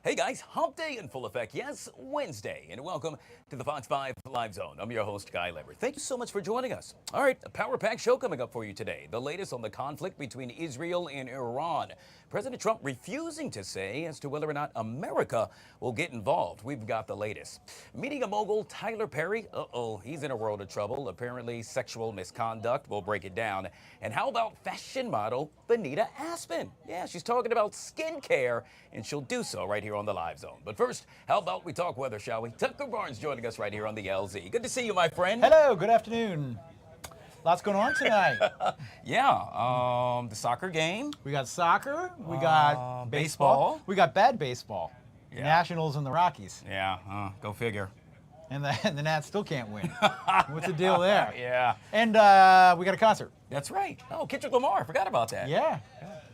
Hey guys, hump day in full effect. Yes, Wednesday, and welcome to the Fox 5 Live Zone. I'm your host, Guy Lambert. Thank you so much for joining us. All right, a power-packed show coming up for you today. The latest on the conflict between Israel and Iran. President Trump refusing to say as to whether or not America will get involved. We've got the latest. Media mogul Tyler Perry, he's in a world of trouble. Apparently sexual misconduct. We'll break it down. And how about fashion model Bonita Aspen? Yeah, she's talking about skincare, and she'll do so right here on the Live Zone. But first, how about we talk weather, shall we? Tucker Barnes joining us right here on the LZ. Good to see you, my friend. Hello, good afternoon. Lots going on tonight. Yeah, the soccer game. We got soccer, we got baseball, we got bad baseball. Yeah. Nationals and the Rockies. Yeah, go figure. And the Nats still can't win. What's the deal there? Yeah. And we got a concert. That's right. Oh, Kendrick Lamar, I forgot about that. Yeah.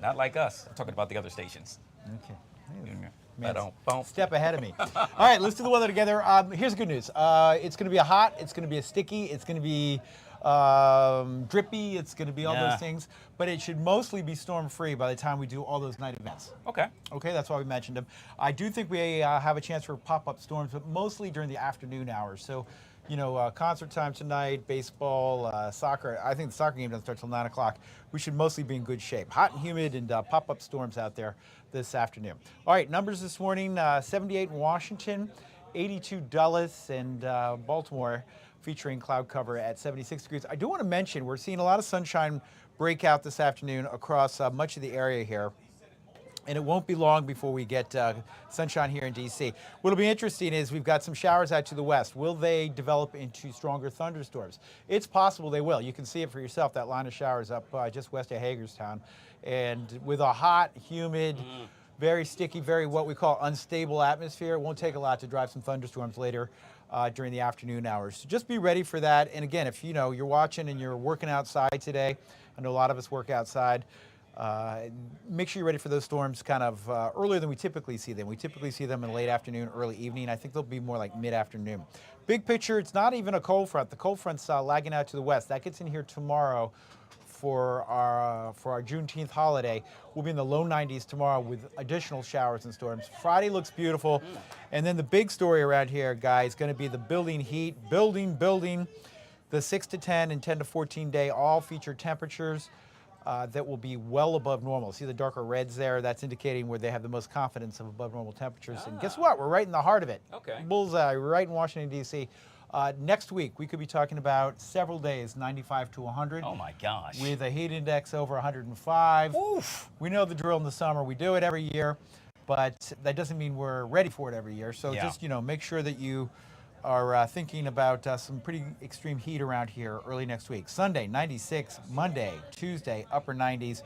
Not like us. I'm talking about the other stations. Okay. Man, step ahead of me. All right, let's do the weather together. Here's the good news. It's going to be a hot, it's going to be a sticky, it's going to be drippy, it's going to be all those things, but it should mostly be storm-free by the time we do all those night events. Okay. Okay, that's why we mentioned them. I do think we have a chance for pop-up storms, but mostly during the afternoon hours. So, you know, concert time tonight, baseball, soccer. I think the soccer game doesn't start till 9 o'clock. We should mostly be in good shape. Hot and humid and pop-up storms out there this afternoon. All right, numbers this morning, 78 in Washington, 82 Dulles and Baltimore, featuring cloud cover at 76 degrees. I do want to mention we're seeing a lot of sunshine break out this afternoon across much of the area here. And it won't be long before we get sunshine here in D.C. What'll be interesting is we've got some showers out to the west. Will they develop into stronger thunderstorms? It's possible they will. You can see it for yourself, that line of showers up just west of Hagerstown. And with a hot, humid, very sticky, very what we call unstable atmosphere, it won't take a lot to drive some thunderstorms later during the afternoon hours. So just be ready for that. And again, if you know you're watching and you're working outside today, I know a lot of us work outside, make sure you're ready for those storms kind of earlier than we typically see them. We typically see them in late afternoon, early evening. I think they'll be more like mid-afternoon. Big picture, it's not even a cold front. The cold front's lagging out to the west. That gets in here tomorrow for our Juneteenth holiday. We'll be in the low 90s tomorrow with additional showers and storms. Friday looks beautiful. And then the big story around here, guys, is going to be the building heat. Building. The 6 to 10 and 10 to 14 day all feature temperatures that will be well above normal. See the darker reds there? That's indicating where they have the most confidence of above normal temperatures. And guess what? We're right in the heart of it. Okay. Bullseye, right in Washington, D.C. Next week, we could be talking about several days, 95 to 100. Oh, my gosh. With a heat index over 105. Oof. We know the drill in the summer. We do it every year, but that doesn't mean we're ready for it every year. So just, you know, make sure that you are thinking about some pretty extreme heat around here early next week. Sunday, 96. Monday, Tuesday, upper 90s.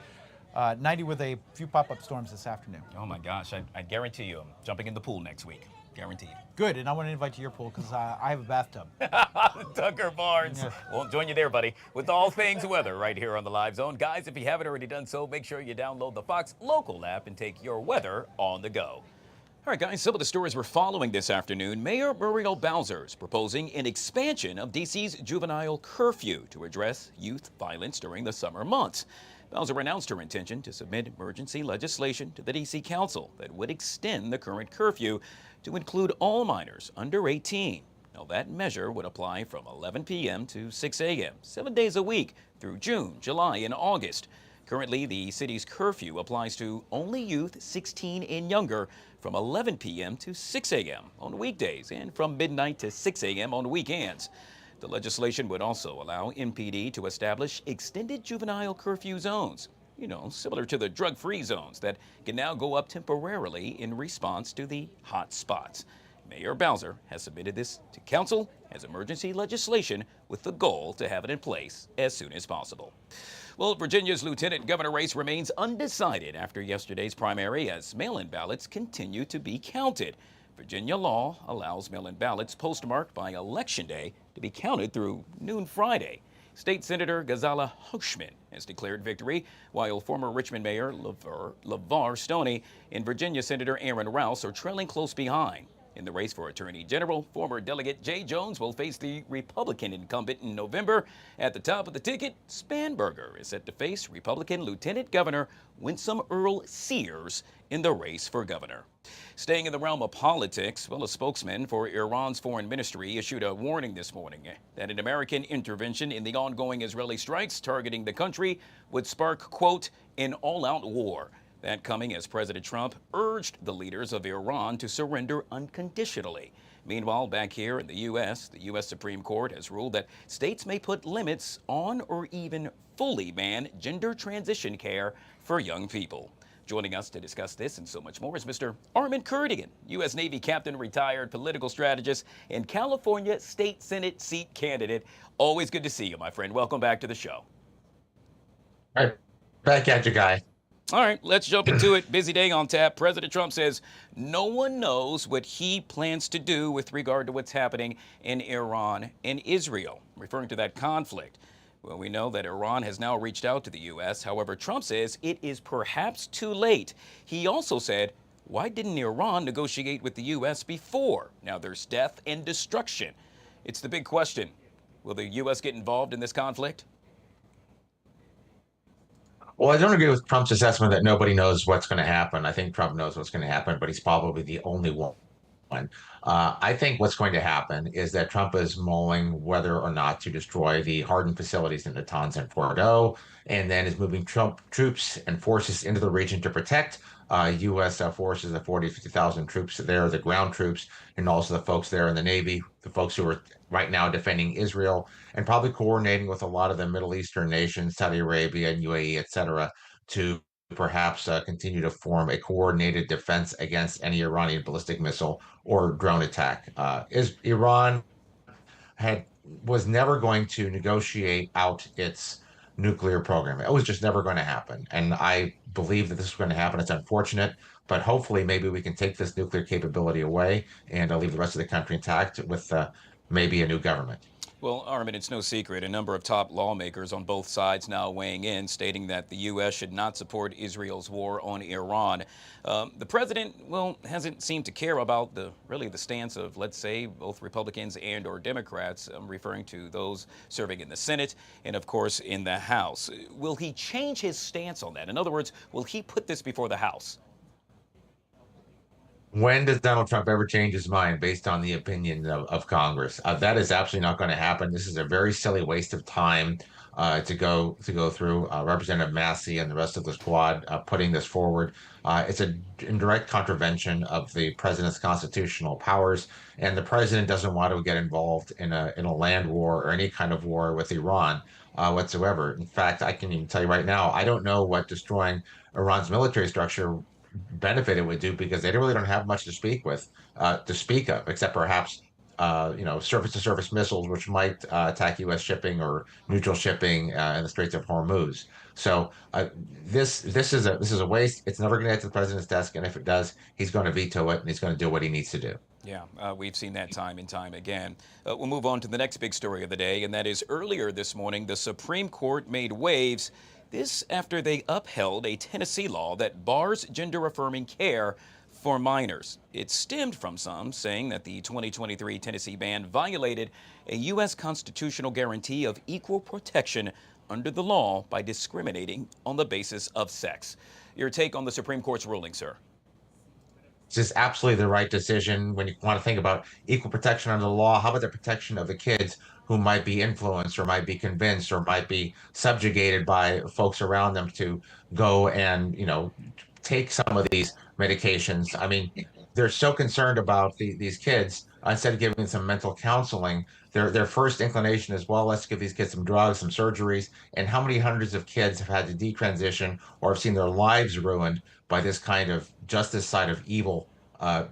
90 with a few pop-up storms this afternoon. Oh, my gosh. I guarantee you I'm jumping in the pool next week. Guaranteed. Good, and I want to invite you to your pool because I have a bathtub. Tucker Barnes. Yeah. Won't join you there, buddy, with all things weather right here on the Live Zone. Guys, if you haven't already done so, make sure you download the Fox Local app and take your weather on the go. All right, guys, some of the stories we're following this afternoon. Mayor Muriel Bowser is proposing an expansion of D.C.'s juvenile curfew to address youth violence during the summer months. Bowser announced her intention to submit emergency legislation to the D.C. Council that would extend the current curfew to include all minors under 18. Now, that measure would apply from 11 p.m. to 6 a.m., 7 days a week through June, July, and August. Currently, the city's curfew applies to only youth 16 and younger from 11 p.m. to 6 a.m. on weekdays and from midnight to 6 a.m. on weekends. The legislation would also allow MPD to establish extended juvenile curfew zones, you know, similar to the drug-free zones that can now go up temporarily in response to the hot spots. Mayor Bowser has submitted this to council as emergency legislation with the goal to have it in place as soon as possible. Well, Virginia's lieutenant governor race remains undecided after yesterday's primary as mail-in ballots continue to be counted. Virginia law allows mail-in ballots postmarked by Election Day to be counted through noon Friday. State Senator Ghazala Hochman has declared victory, while former Richmond Mayor LeVar Stoney and Virginia Senator Aaron Rouse are trailing close behind. In the race for Attorney General, former Delegate Jay Jones will face the Republican incumbent in November. At the top of the ticket, Spanberger is set to face Republican Lieutenant Governor Winsome Earl Sears in the race for governor. Staying in the realm of politics, well, a spokesman for Iran's foreign ministry issued a warning this morning that an American intervention in the ongoing Israeli strikes targeting the country would spark, quote, an all-out war. That coming as President Trump urged the leaders of Iran to surrender unconditionally. Meanwhile, back here in the U.S., the U.S. Supreme Court has ruled that states may put limits on or even fully ban gender transition care for young people. Joining us to discuss this and so much more is Mr. Armen Kurdigan, U.S. Navy captain, retired political strategist, and California State Senate seat candidate. Always good to see you, my friend. Welcome back to the show. All right, back at you, Guy. All right, let's jump into it. Busy day on tap. President Trump says no one knows what he plans to do with regard to what's happening in Iran and Israel, referring to that conflict. Well, we know that Iran has now reached out to the U.S. However, Trump says it is perhaps too late. He also said, why didn't Iran negotiate with the U.S. before? Now there's death and destruction. It's the big question. Will the U.S. get involved in this conflict? Well, I don't agree with Trump's assessment that nobody knows what's going to happen. I think Trump knows what's going to happen, but he's probably the only one. I think what's going to happen is that Trump is mulling whether or not to destroy the hardened facilities in Natanz and Fordo, and then is moving troops and forces into the region to protect U.S. Forces of 40, 50,000 troops there, the ground troops, and also the folks there in the Navy, the folks who are right now defending Israel, and probably coordinating with a lot of the Middle Eastern nations, Saudi Arabia and UAE, et cetera, to perhaps continue to form a coordinated defense against any Iranian ballistic missile or drone attack. Iran was never going to negotiate out its nuclear program. It was just never going to happen. And I believe that this is going to happen. It's unfortunate, but hopefully maybe we can take this nuclear capability away and leave the rest of the country intact with maybe a new government. Well, Armen, it's no secret. A number of top lawmakers on both sides now weighing in, stating that the U.S. should not support Israel's war on Iran. The president, well, hasn't seemed to care about the stance of, let's say, both Republicans and or Democrats. I'm referring to those serving in the Senate and, of course, in the House. Will he change his stance on that? In other words, will he put this before the House? When does Donald Trump ever change his mind based on the opinion of Congress? That is absolutely not going to happen. This is a very silly waste of time to go through. Representative Massey and the rest of the squad putting this forward. It's in direct contravention of the president's constitutional powers, and the president doesn't want to get involved in a land war or any kind of war with Iran whatsoever. In fact, I can even tell you right now, I don't know what destroying Iran's military structure benefit it would do, because they really don't have much to speak of, except perhaps surface-to-surface missiles, which might attack U.S. shipping or neutral shipping in the Straits of Hormuz. So this is a waste. It's never going to get to the president's desk, and if it does, he's going to veto it, and he's going to do what he needs to do. Yeah, we've seen that time and time again. We'll move on to the next big story of the day, and that is earlier this morning, the Supreme Court made waves. This after they upheld a Tennessee law that bars gender-affirming care for minors. It stemmed from some saying that the 2023 Tennessee ban violated a U.S. constitutional guarantee of equal protection under the law by discriminating on the basis of sex. Your take on the Supreme Court's ruling, sir? This is absolutely the right decision. When you want to think about equal protection under the law, how about the protection of the kids who might be influenced or might be convinced or might be subjugated by folks around them to go and, take some of these medications? I mean, they're so concerned about these kids. Instead of giving some mental counseling, their first inclination is, well, let's give these kids some drugs, some surgeries. And how many hundreds of kids have had to detransition or have seen their lives ruined by this kind of justice side of evil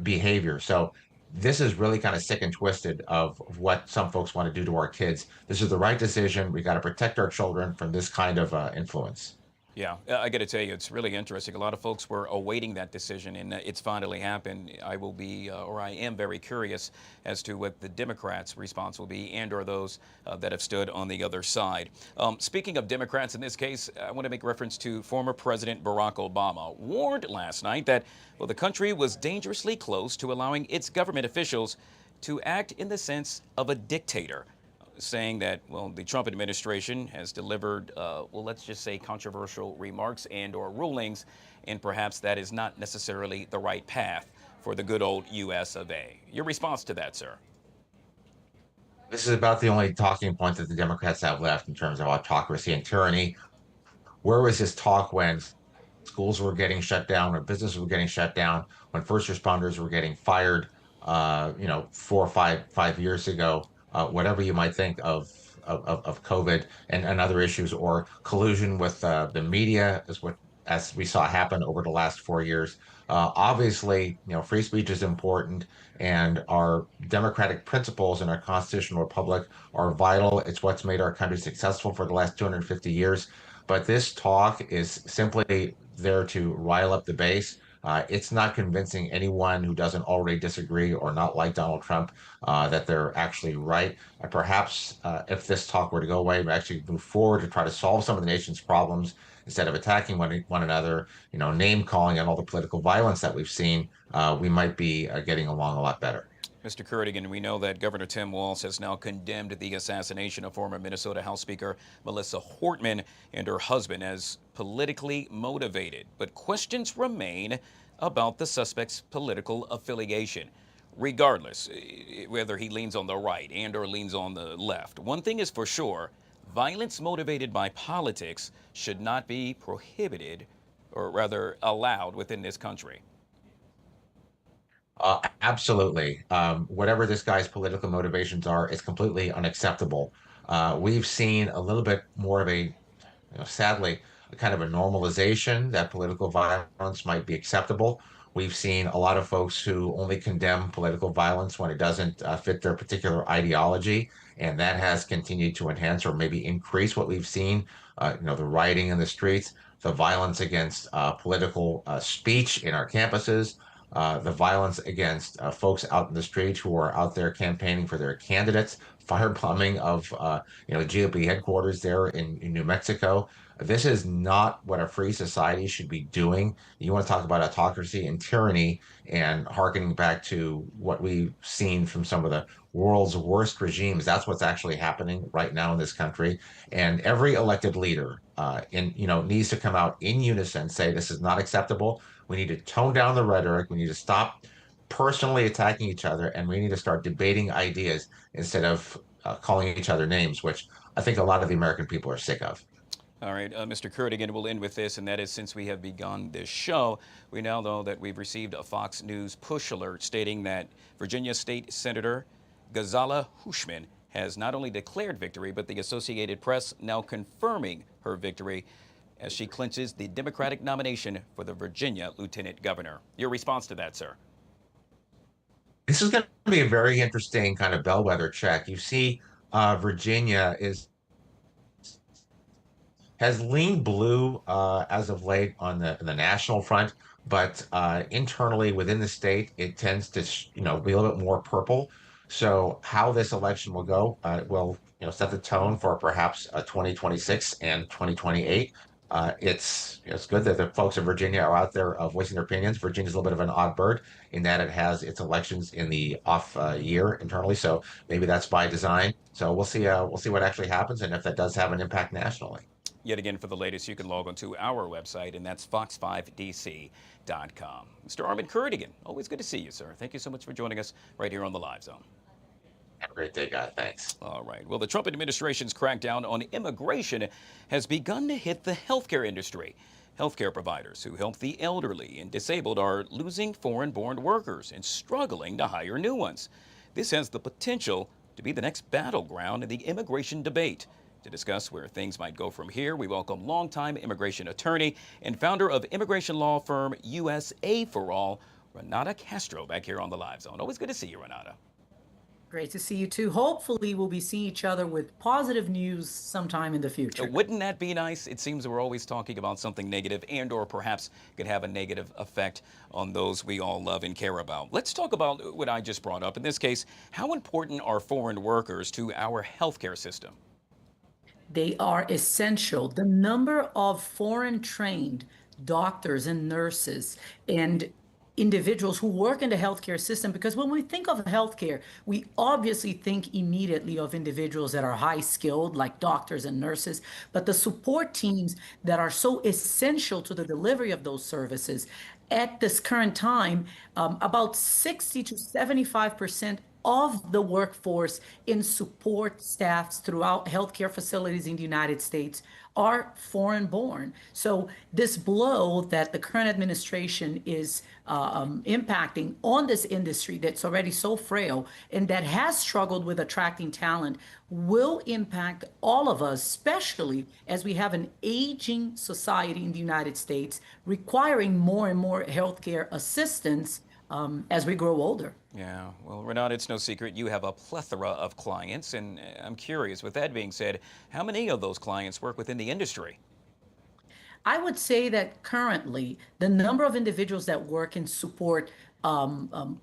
behavior? So this is really kind of sick and twisted of what some folks want to do to our kids. This is the right decision. We got to protect our children from this kind of influence. Yeah, I got to tell you, it's really interesting. A lot of folks were awaiting that decision, and it's finally happened. I will be, or I am very curious as to what the Democrats' response will be, and/or those that have stood on the other side. Speaking of Democrats in this case, I want to make reference to former President Barack Obama warned last night that, well, the country was dangerously close to allowing its government officials to act in the sense of a dictator, saying that, well, the Trump administration has delivered, well, let's just say controversial remarks and/or rulings, and perhaps that is not necessarily the right path for the good old U.S. of A. Your response to that, sir? This is about the only talking point that the Democrats have left in terms of autocracy and tyranny. Where was this talk when schools were getting shut down, when businesses were getting shut down, when first responders were getting fired, 4 or 5 years ago, whatever you might think of COVID and other issues, or collusion with the media, is what as we saw happen over the last 4 years. Obviously, free speech is important, and our democratic principles in our constitutional republic are vital. It's what's made our country successful for the last 250 years. But this talk is simply there to rile up the base. It's not convincing anyone who doesn't already disagree or not like Donald Trump that they're actually right. Perhaps if this talk were to go away, we actually move forward to try to solve some of the nation's problems instead of attacking one another, name calling and all the political violence that we've seen, we might be getting along a lot better. Mr. Curtigan, we know that Governor Tim Walz has now condemned the assassination of former Minnesota House Speaker Melissa Hortman and her husband as politically motivated. But questions remain about the suspect's political affiliation. Regardless, whether he leans on the right and/or leans on the left, one thing is for sure: violence motivated by politics should not be prohibited, or rather allowed, within this country. Absolutely. Whatever this guy's political motivations are, it's completely unacceptable. We've seen a little bit more of a, sadly, a kind of a normalization that political violence might be acceptable. We've seen a lot of folks who only condemn political violence when it doesn't fit their particular ideology, and that has continued to enhance or maybe increase what we've seen. The rioting in the streets, the violence against political speech in our campuses, the violence against folks out in the streets who are out there campaigning for their candidates, firebombing of GOP headquarters there in New Mexico. This is not what a free society should be doing. You want to talk about autocracy and tyranny and harkening back to what we've seen from some of the world's worst regimes. That's what's actually happening right now in this country. And every elected leader needs to come out in unison, say this is not acceptable. We need to tone down the rhetoric. We need to stop personally attacking each other, and we need to start debating ideas instead of calling each other names, which I think a lot of the American people are sick of. All right, Mr. Curtigan, we'll end with this, and that is, since we have begun this show, we now know that we've received a Fox News push alert stating that Virginia State Senator Ghazala Hushman has not only declared victory, but the Associated Press now confirming her victory as she clinches the Democratic nomination for the Virginia Lieutenant Governor. Your response to that, sir? This is going to be a very interesting kind of bellwether check. You see, Virginia has leaned blue as of late on the national front, but internally within the state, it tends to be a little bit more purple. So how this election will go will set the tone for perhaps 2026 and 2028. It's good that the folks in Virginia are out there voicing their opinions. Virginia's a little bit of an odd bird in that it has its elections in the off year internally, so maybe that's by design. So we'll see what actually happens, and if that does have an impact nationally. Yet again, for the latest, you can log on to our website, and that's fox5dc.com. Mr. Armin Curtigan, always good to see you, sir. Thank you so much for joining us right here on the Live Zone. Have a great day, guys. Thanks. All right. Well, the Trump administration's crackdown on immigration has begun to hit the healthcare industry. Healthcare providers who help the elderly and disabled are losing foreign-born workers and struggling to hire new ones. This has the potential to be the next battleground in the immigration debate. To discuss where things might go from here, we welcome longtime immigration attorney and founder of immigration law firm USA for All, Renata Castro, back here on the Live Zone. Always good to see you, Renata. Great to see you too. Hopefully, we'll be seeing each other with positive news sometime in the future. Wouldn't that be nice? It seems we're always talking about something negative and or perhaps could have a negative effect on those we all love and care about. Let's talk about what I just brought up. In this case, how important are foreign workers to our healthcare system? They are essential. The number of foreign trained doctors and nurses and individuals who work in the healthcare system, because when we think of healthcare, we obviously think immediately of individuals that are high skilled, like doctors and nurses, but the support teams that are so essential to the delivery of those services. At this current time, about 60 to 75% of the workforce in support staffs throughout healthcare facilities in the United States are foreign born. So this blow that the current administration is impacting on this industry that's already so frail and that has struggled with attracting talent will impact all of us, especially as we have an aging society in the United States requiring more and more healthcare assistance as we grow older. Yeah, well, Renata, it's no secret you have a plethora of clients, and I'm curious, with that being said, how many of those clients work within the industry? I would say that currently the number of individuals that work in support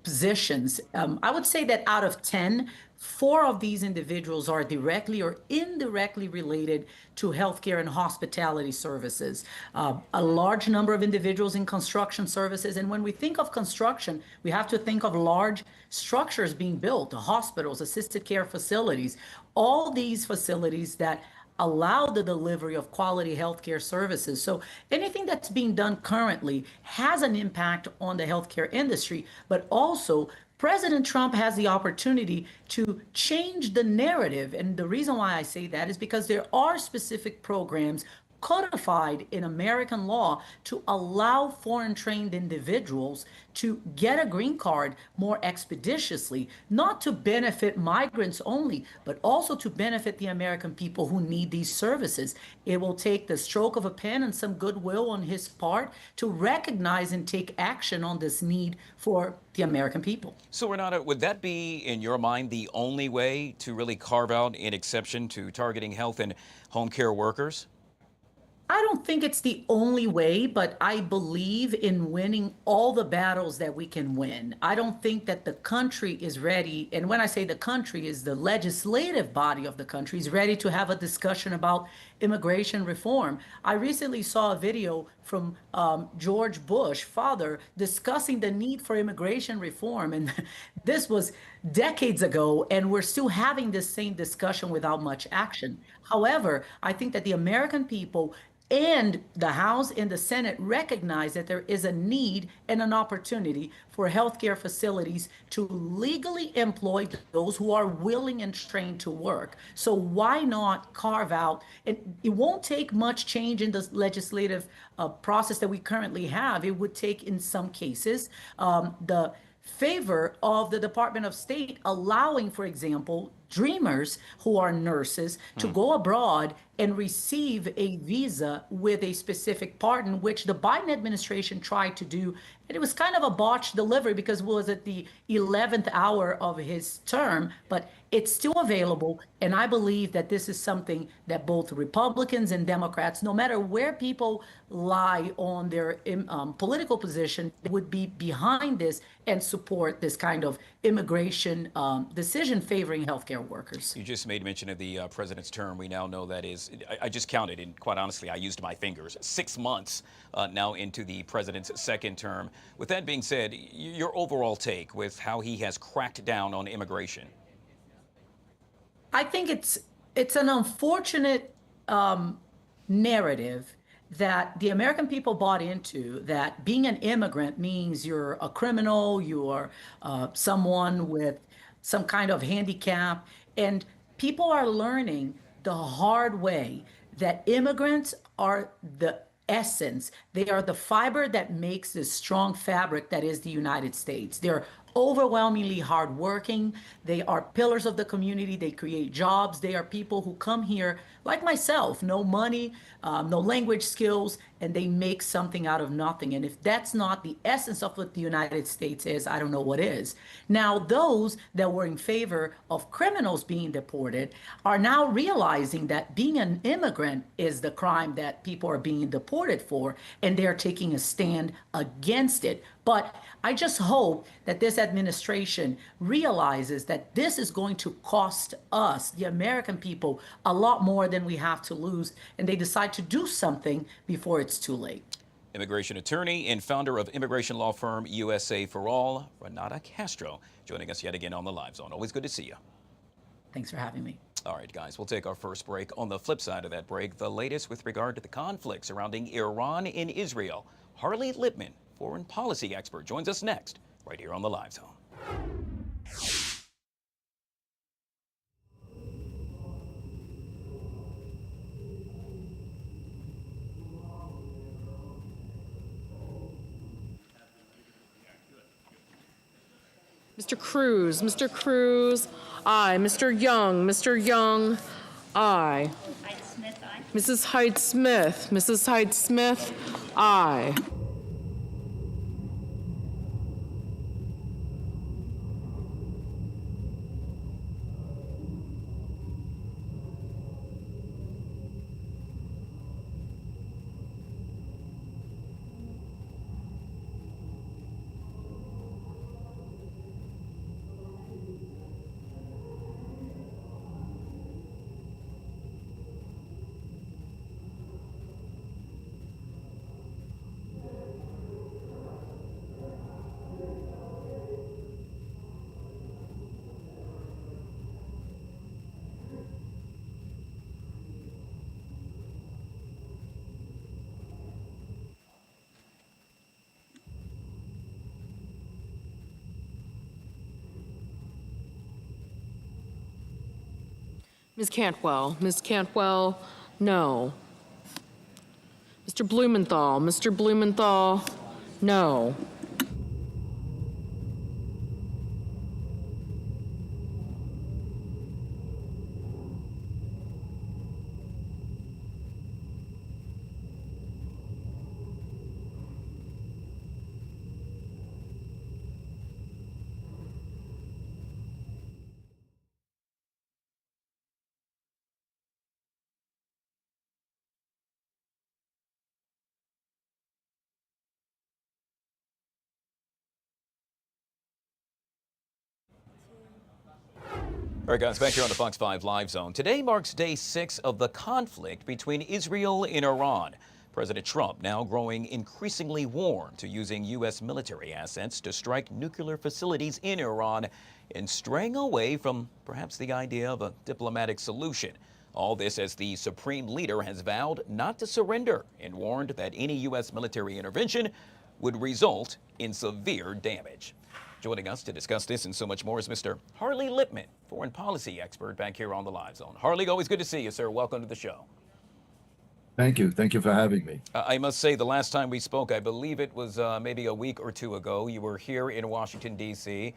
positions, I would say that out of 10, 4 of these individuals are directly or indirectly related to healthcare and hospitality services. A large number of individuals in construction services. And when we think of construction, we have to think of large structures being built, hospitals, assisted care facilities, all these facilities that allow the delivery of quality healthcare services. So anything that's being done currently has an impact on the healthcare industry, but also President Trump has the opportunity to change the narrative. And the reason why I say that is because there are specific programs codified in American law to allow foreign trained individuals to get a green card more expeditiously, not to benefit migrants only, but also to benefit the American people who need these services. It will take the stroke of a pen and some goodwill on his part to recognize and take action on this need for the American people. So, Renata, would that be, in your mind, the only way to really carve out an exception to targeting health and home care workers? I don't think it's the only way, but I believe in winning all the battles that we can win. I don't think that the country is ready, and when I say the country, is the legislative body of the country is ready to have a discussion about immigration reform. I recently saw a video from George Bush, father, discussing the need for immigration reform. And this was decades ago, and we're still having this same discussion without much action. However, I think that the American people and the House and the Senate recognize that there is a need and an opportunity for healthcare facilities to legally employ those who are willing and trained to work. So why not carve out, and it won't take much change in the legislative process that we currently have. It would take, in some cases, the favor of the Department of State allowing, for example, dreamers who are nurses to go abroad and receive a visa with a specific pardon, which the Biden administration tried to do. And it was kind of a botched delivery because it was at the 11th hour of his term, but it's still available. And I believe that this is something that both Republicans and Democrats, no matter where people lie on their political position, would be behind this and support this kind of immigration decision favoring healthcare workers. You just made mention of the president's term. We now know that is, I just counted, and quite honestly, I used my fingers, 6 months now into the president's second term. With that being said, your overall take with how he has cracked down on immigration? I think it's an unfortunate narrative that the American people bought into, that being an immigrant means you're a criminal, you're someone with some kind of handicap. And people are learning the hard way that immigrants are the essence. They are the fiber that makes this strong fabric that is the United States. They're overwhelmingly hardworking. They are pillars of the community. They create jobs. They are people who come here, like myself, no money, no language skills, and they make something out of nothing. And if that's not the essence of what the United States is, I don't know what is. Now, those that were in favor of criminals being deported are now realizing that being an immigrant is the crime that people are being deported for, and they're taking a stand against it. But I just hope that this administration realizes that this is going to cost us, the American people, a lot more than we have to lose, and they decide to do something before it's too late. Immigration attorney and founder of immigration law firm USA for All, Renata Castro, joining us yet again on the Live Zone. Always good to see you. Thanks for having me. All right, guys, we'll take our first break. On the flip side of that break, the latest with regard to the conflict surrounding Iran and Israel. Harley Lipman, foreign policy expert, joins us next, right here on the Live Zone. Mr. Cruz, aye. Mr. Young, aye. Mrs. Hyde Smith, aye. Ms. Cantwell, no. Mr. Blumenthal, no. All right, guys, back here on the Fox 5 Live Zone. Today marks day 6 of the conflict between Israel and Iran. President Trump now growing increasingly warm to using U.S. military assets to strike nuclear facilities in Iran and straying away from perhaps the idea of a diplomatic solution. All this as the supreme leader has vowed not to surrender and warned that any U.S. military intervention would result in severe damage. Joining us to discuss this and so much more is Mr. Harley Lipman, foreign policy expert back here on the Live Zone. Harley, always good to see you, sir. Welcome to the show. Thank you. Thank you for having me. I must say, the last time we spoke, I believe it was maybe a week or two ago, you were here in Washington, D.C.,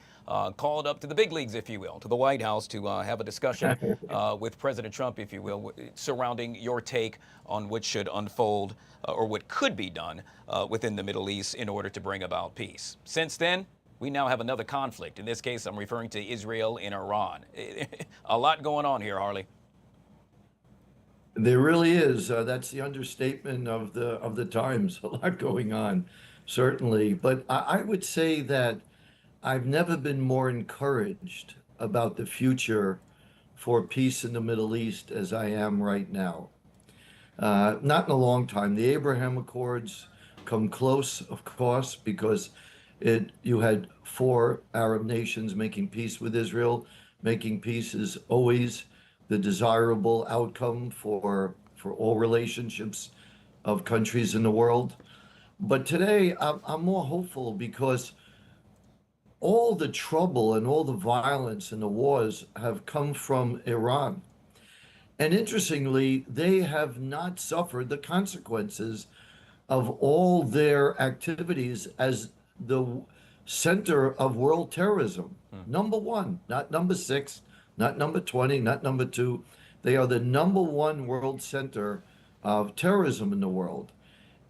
called up to the big leagues, if you will, to the White House to have a discussion with President Trump, if you will, surrounding your take on what should unfold or what could be done within the Middle East in order to bring about peace. Since then, we now have another conflict. In this case, I'm referring to Israel and Iran. A lot going on here, Harley. There really is. That's the understatement of the times. A lot going on, certainly. But I would say that I've never been more encouraged about the future for peace in the Middle East as I am right now. Not in a long time. The Abraham Accords come close, of course, because you had 4 Arab nations making peace with Israel. Making peace is always the desirable outcome for all relationships of countries in the world. But today I'm more hopeful because all the trouble and all the violence and the wars have come from Iran. And interestingly, they have not suffered the consequences of all their activities as the center of world terrorism. Number one, not number 6, not number 20, not number 2. They are the number 1 world center of terrorism in the world.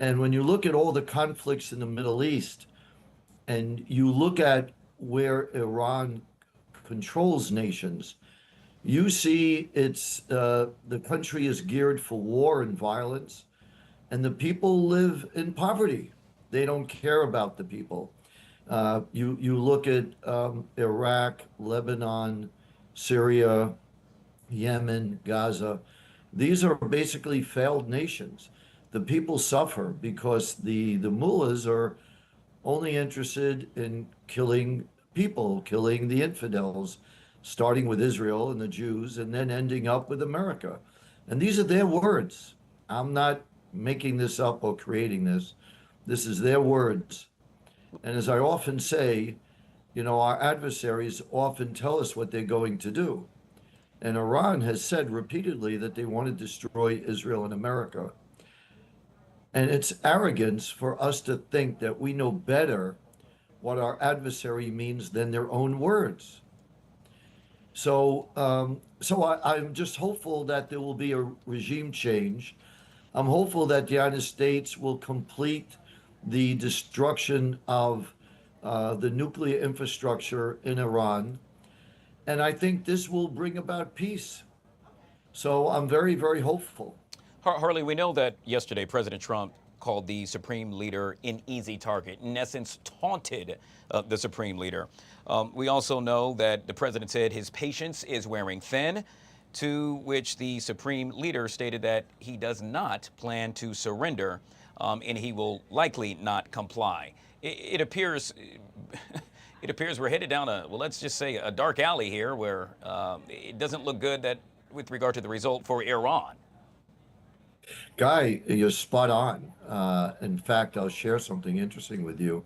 And when you look at all the conflicts in the Middle East, and you look at where Iran controls nations, you see it's the country is geared for war and violence, and the people live in poverty. They don't care about the people. You look at Iraq, Lebanon, Syria, Yemen, Gaza. These are basically failed nations. The people suffer because the mullahs are only interested in killing people, killing the infidels, starting with Israel and the Jews, and then ending up with America. And these are their words. I'm not making this up or creating this. This is their words. And as I often say, you know, our adversaries often tell us what they're going to do. And Iran has said repeatedly that they want to destroy Israel and America. And it's arrogance for us to think that we know better what our adversary means than their own words. So, I'm just hopeful that there will be a regime change. I'm hopeful that the United States will complete the destruction of the nuclear infrastructure in Iran. And I think this will bring about peace. So I'm very, very hopeful. Harley, we know that yesterday President Trump called the Supreme Leader an easy target, in essence taunted the Supreme Leader. We also know that the president said his patience is wearing thin, to which the Supreme Leader stated that he does not plan to surrender and he will likely not comply. It appears it appears we're headed down a, well, let's just say a dark alley here where it doesn't look good that with regard to the result for Iran. Guy, you're spot on. In fact, I'll share something interesting with you.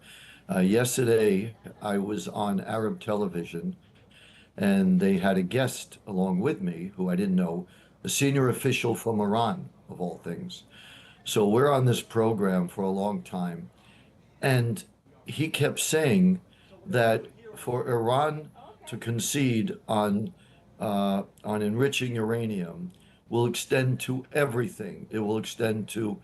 Yesterday, I was on Arab television, and they had a guest along with me who I didn't know, a senior official from Iran, of all things. So we're on this program for a long time, and he kept saying that for Iran to concede on enriching uranium will extend to everything. It will extend to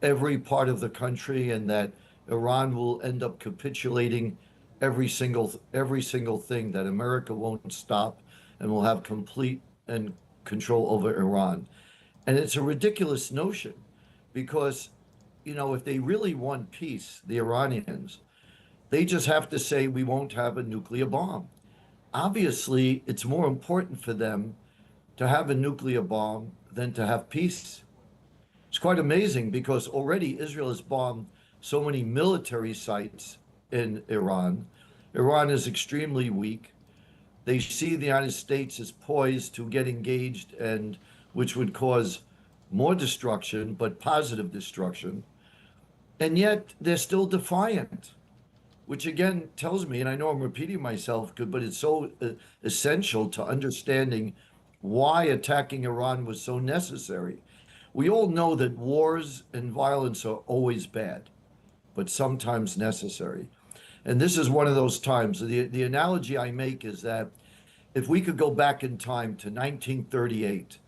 every part of the country, and that Iran will end up capitulating every single thing, that America won't stop and will have complete and control over Iran. And it's a ridiculous notion because, you know, if they really want peace, the Iranians, they just have to say we won't have a nuclear bomb. Obviously, it's more important for them to have a nuclear bomb than to have peace. It's quite amazing because already Israel has bombed so many military sites in Iran. Iran is extremely weak. They see the United States as poised to get engaged, and which would cause more destruction, but positive destruction. And yet they're still defiant, which again tells me, and I know I'm repeating myself, but it's so essential to understanding why attacking Iran was so necessary. We all know that wars and violence are always bad, but sometimes necessary. And this is one of those times. The analogy I make is that if we could go back in time to 1938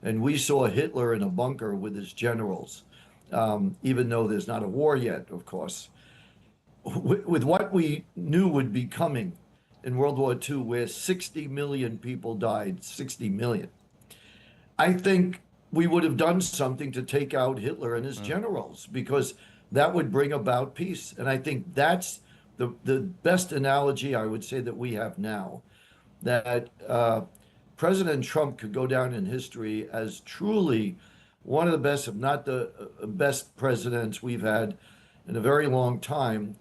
and we saw Hitler in a bunker with his generals, even though there's not a war yet, of course, with what we knew would be coming in World War II, where 60 million people died, 60 million, I think we would have done something to take out Hitler and his generals, because that would bring about peace. And I think that's the best analogy I would say that we have now, that President Trump could go down in history as truly one of the best, if not the best presidents we've had in a very long time,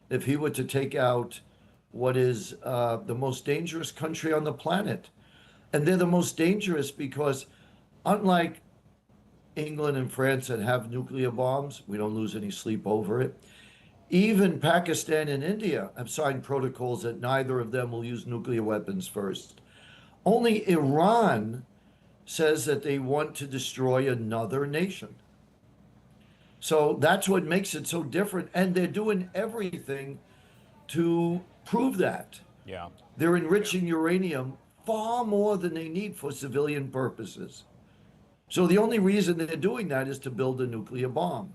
if he were to take out what is the most dangerous country on the planet. And they're the most dangerous because unlike England and France that have nuclear bombs, we don't lose any sleep over it. Even Pakistan and India have signed protocols that neither of them will use nuclear weapons first. Only Iran says that they want to destroy another nation. So that's what makes it so different. And they're doing everything to prove that. Yeah. They're enriching uranium far more than they need for civilian purposes. So the only reason they're doing that is to build a nuclear bomb.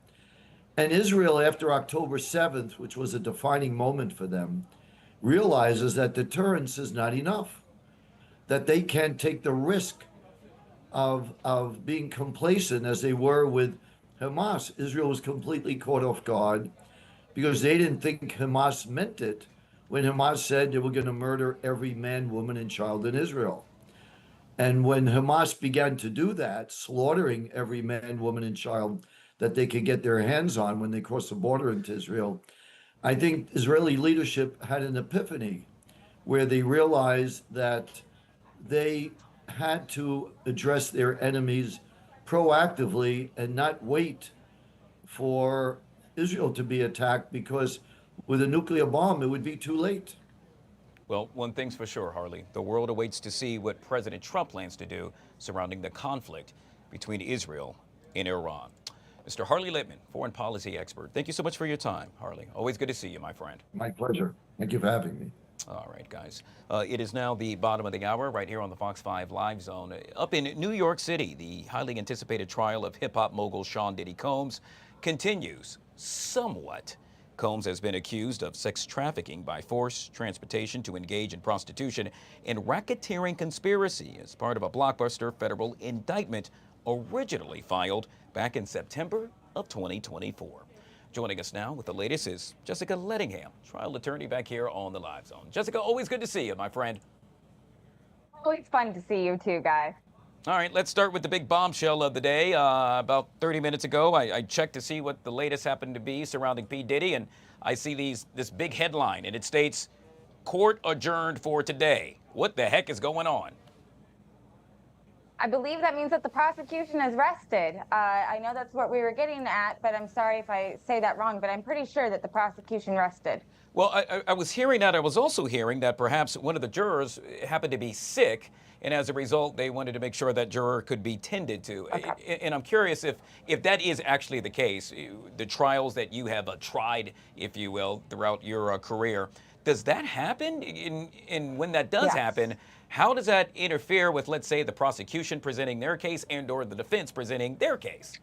And Israel, after October 7th, which was a defining moment for them, realizes that deterrence is not enough, that they can't take the risk of being complacent as they were with Hamas. Israel was completely caught off guard because they didn't think Hamas meant it when Hamas said they were going to murder every man, woman, and child in Israel. And when Hamas began to do that, slaughtering every man, woman, and child that they could get their hands on when they crossed the border into Israel, I think Israeli leadership had an epiphany where they realized that they had to address their enemies proactively and not wait for Israel to be attacked, because with a nuclear bomb, it would be too late. Well, one thing's for sure, Harley. The world awaits to see what President Trump plans to do surrounding the conflict between Israel and Iran. Mr. Harley Littman, foreign policy expert. Thank you so much for your time, Harley. Always good to see you, my friend. My pleasure. Thank you for having me. All right, guys. It is now the bottom of the hour right here on the Fox 5 Live Zone. Up in New York City, the highly anticipated trial of hip-hop mogul Sean Diddy Combs continues somewhat. Combs has been accused of sex trafficking by force, transportation to engage in prostitution, and racketeering conspiracy as part of a blockbuster federal indictment originally filed back in September of 2024. Joining us now with the latest is Jessica Lettingham, trial attorney back here on the Live Zone. Jessica, always good to see you, my friend. Always fun to see you too, Guy. All right, let's start with the big bombshell of the day. About 30 minutes ago, I checked to see what the latest happened to be surrounding P. Diddy, and I see this big headline, and it states, "Court adjourned for today." What the heck is going on? I believe that means that the prosecution has rested. I know that's what we were getting at, but I'm sorry if I say that wrong, but I'm pretty sure that the prosecution rested. Well, I was hearing that. I was also hearing that perhaps one of the jurors happened to be sick, and as a result, they wanted to make sure that juror could be tended to. Okay. And I'm curious if that is actually the case, the trials that you have tried, if you will, throughout your career. Does that happen? And when that does Yes. happen, how does that interfere with, let's say, the prosecution presenting their case and or the defense presenting their case?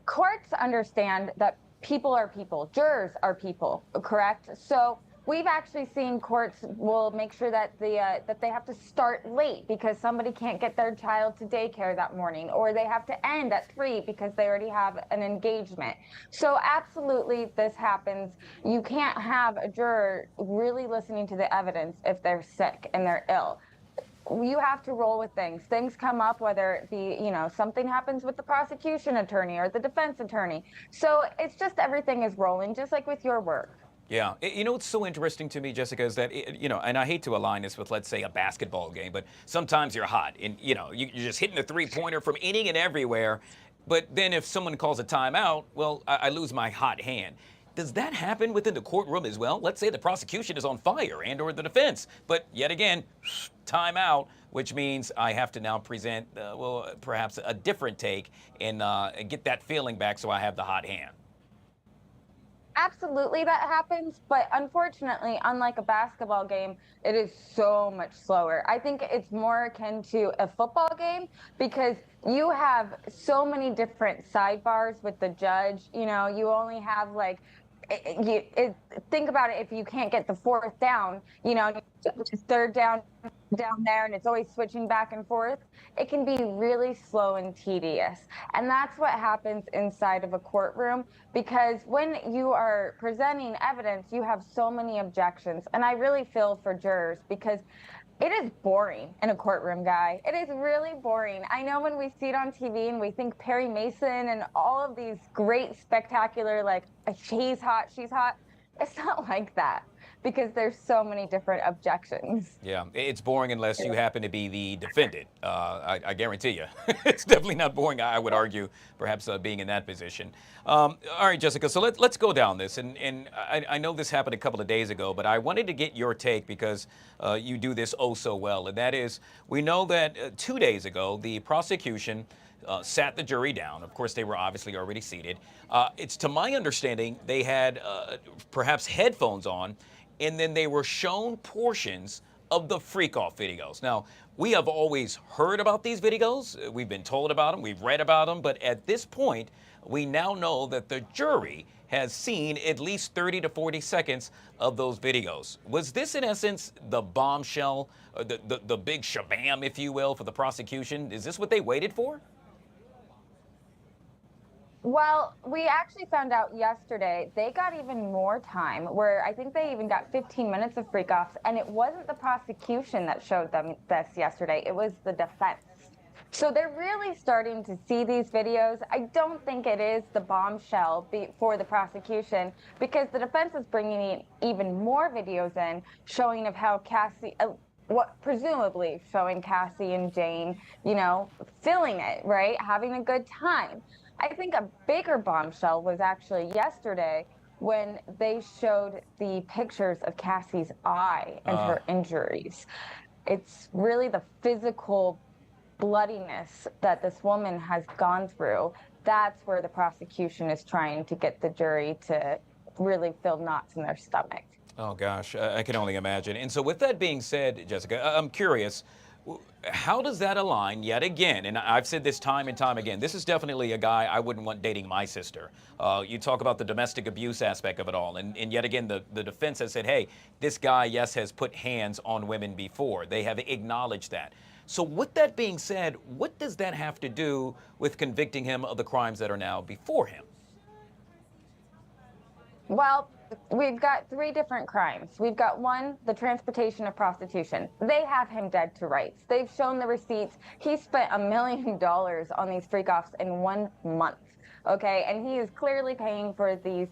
Courts understand that people are people, jurors are people, correct? So we've actually seen courts will make sure that that they have to start late because somebody can't get their child to daycare that morning, or they have to end at 3 because they already have an engagement. So absolutely, this happens. You can't have a juror really listening to the evidence if they're sick and they're ill. You have to roll with things. Things come up, whether it be, something happens with the prosecution attorney or the defense attorney. So it's just everything is rolling, just like with your work. Yeah. What's so interesting to me, Jessica, is that, and I hate to align this with, let's say, a basketball game, but sometimes you're hot and, you're just hitting the three-pointer from any and everywhere. But then if someone calls a timeout, well, I lose my hot hand. Does that happen within the courtroom as well? Let's say the prosecution is on fire and or the defense, but yet again, timeout, which means I have to now present, perhaps a different take and get that feeling back so I have the hot hand. Absolutely, that happens, but unfortunately, unlike a basketball game, it is so much slower. I think it's more akin to a football game because you have so many different sidebars with the judge. You only have think about it. If you can't get the fourth down, just third down there, and it's always switching back and forth. It can be really slow and tedious. And that's what happens inside of a courtroom, because when you are presenting evidence, you have so many objections. And I really feel for jurors because it is boring in a courtroom, Guy. It is really boring. I know when we see it on TV and we think Perry Mason and all of these great, spectacular, he's hot, she's hot. It's not like that because there's so many different objections. Yeah, it's boring unless you happen to be the defendant. I guarantee you. It's definitely not boring, I would argue, perhaps being in that position. All right, Jessica, so let's go down this. And I know this happened a couple of days ago, but I wanted to get your take because you do this oh so well. And that is, we know that 2 days ago, the prosecution sat the jury down. Of course, they were obviously already seated. It's to my understanding they had perhaps headphones on, and then they were shown portions of the freak-off videos. Now, we have always heard about these videos. We've been told about them. We've read about them. But at this point, we now know that the jury has seen at least 30 to 40 seconds of those videos. Was this, in essence, the bombshell, the big shabam, if you will, for the prosecution? Is this what they waited for? Well, we actually found out yesterday they got even more time, where I think they even got 15 minutes of freak-offs, and it wasn't the prosecution that showed them this yesterday, it was the defense. So they're really starting to see these videos. I don't think it is the bombshell for the prosecution, because the defense is bringing in even more videos in, showing of how Cassie, presumably showing Cassie and Jane, you know, feeling it, right? Having a good time. I think a bigger bombshell was actually yesterday when they showed the pictures of Cassie's eye and her injuries. It's really the physical bloodiness that this woman has gone through. That's where the prosecution is trying to get the jury to really feel knots in their stomach. Oh, gosh, I can only imagine. And so with that being said, Jessica, I'm curious, how does that align yet again? And I've said this time and time again, this is definitely a guy I wouldn't want dating my sister. You talk about the domestic abuse aspect of it all. And yet again, the defense has said, hey, this guy, yes, has put hands on women before. They have acknowledged that. So with that being said, what does that have to do with convicting him of the crimes that are now before him? Well, we've got three different crimes. We've got one, the transportation of prostitution. They have him dead to rights. They've shown the receipts. He spent $1 million on these freak-offs in 1 month. Okay, and he is clearly paying for these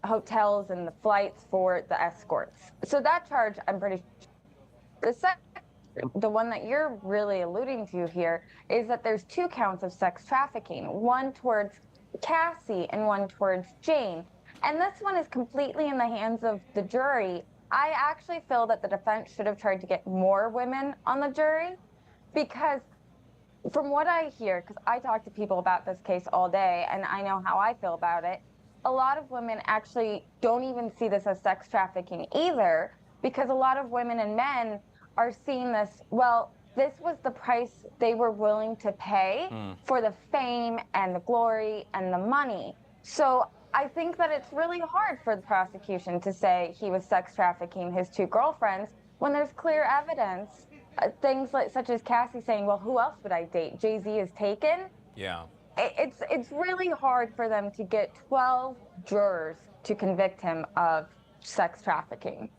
hotels and the flights for the escorts. So that charge, I'm pretty sure. The one that you're really alluding to here is that there's 2 counts of sex trafficking, one towards Cassie and one towards Jane. And this one is completely in the hands of the jury. I actually feel that the defense should have tried to get more women on the jury, because from what I hear, because I talk to people about this case all day and I know how I feel about it, a lot of women actually don't even see this as sex trafficking either, because a lot of women and men are seeing this, well, this was the price they were willing to pay for the fame and the glory and the money. So I think that it's really hard for the prosecution to say he was sex trafficking his 2 girlfriends when there's clear evidence. Things like such as Cassie saying, well, who else would I date? Jay-Z is taken. Yeah. It's really hard for them to get 12 jurors to convict him of sex trafficking.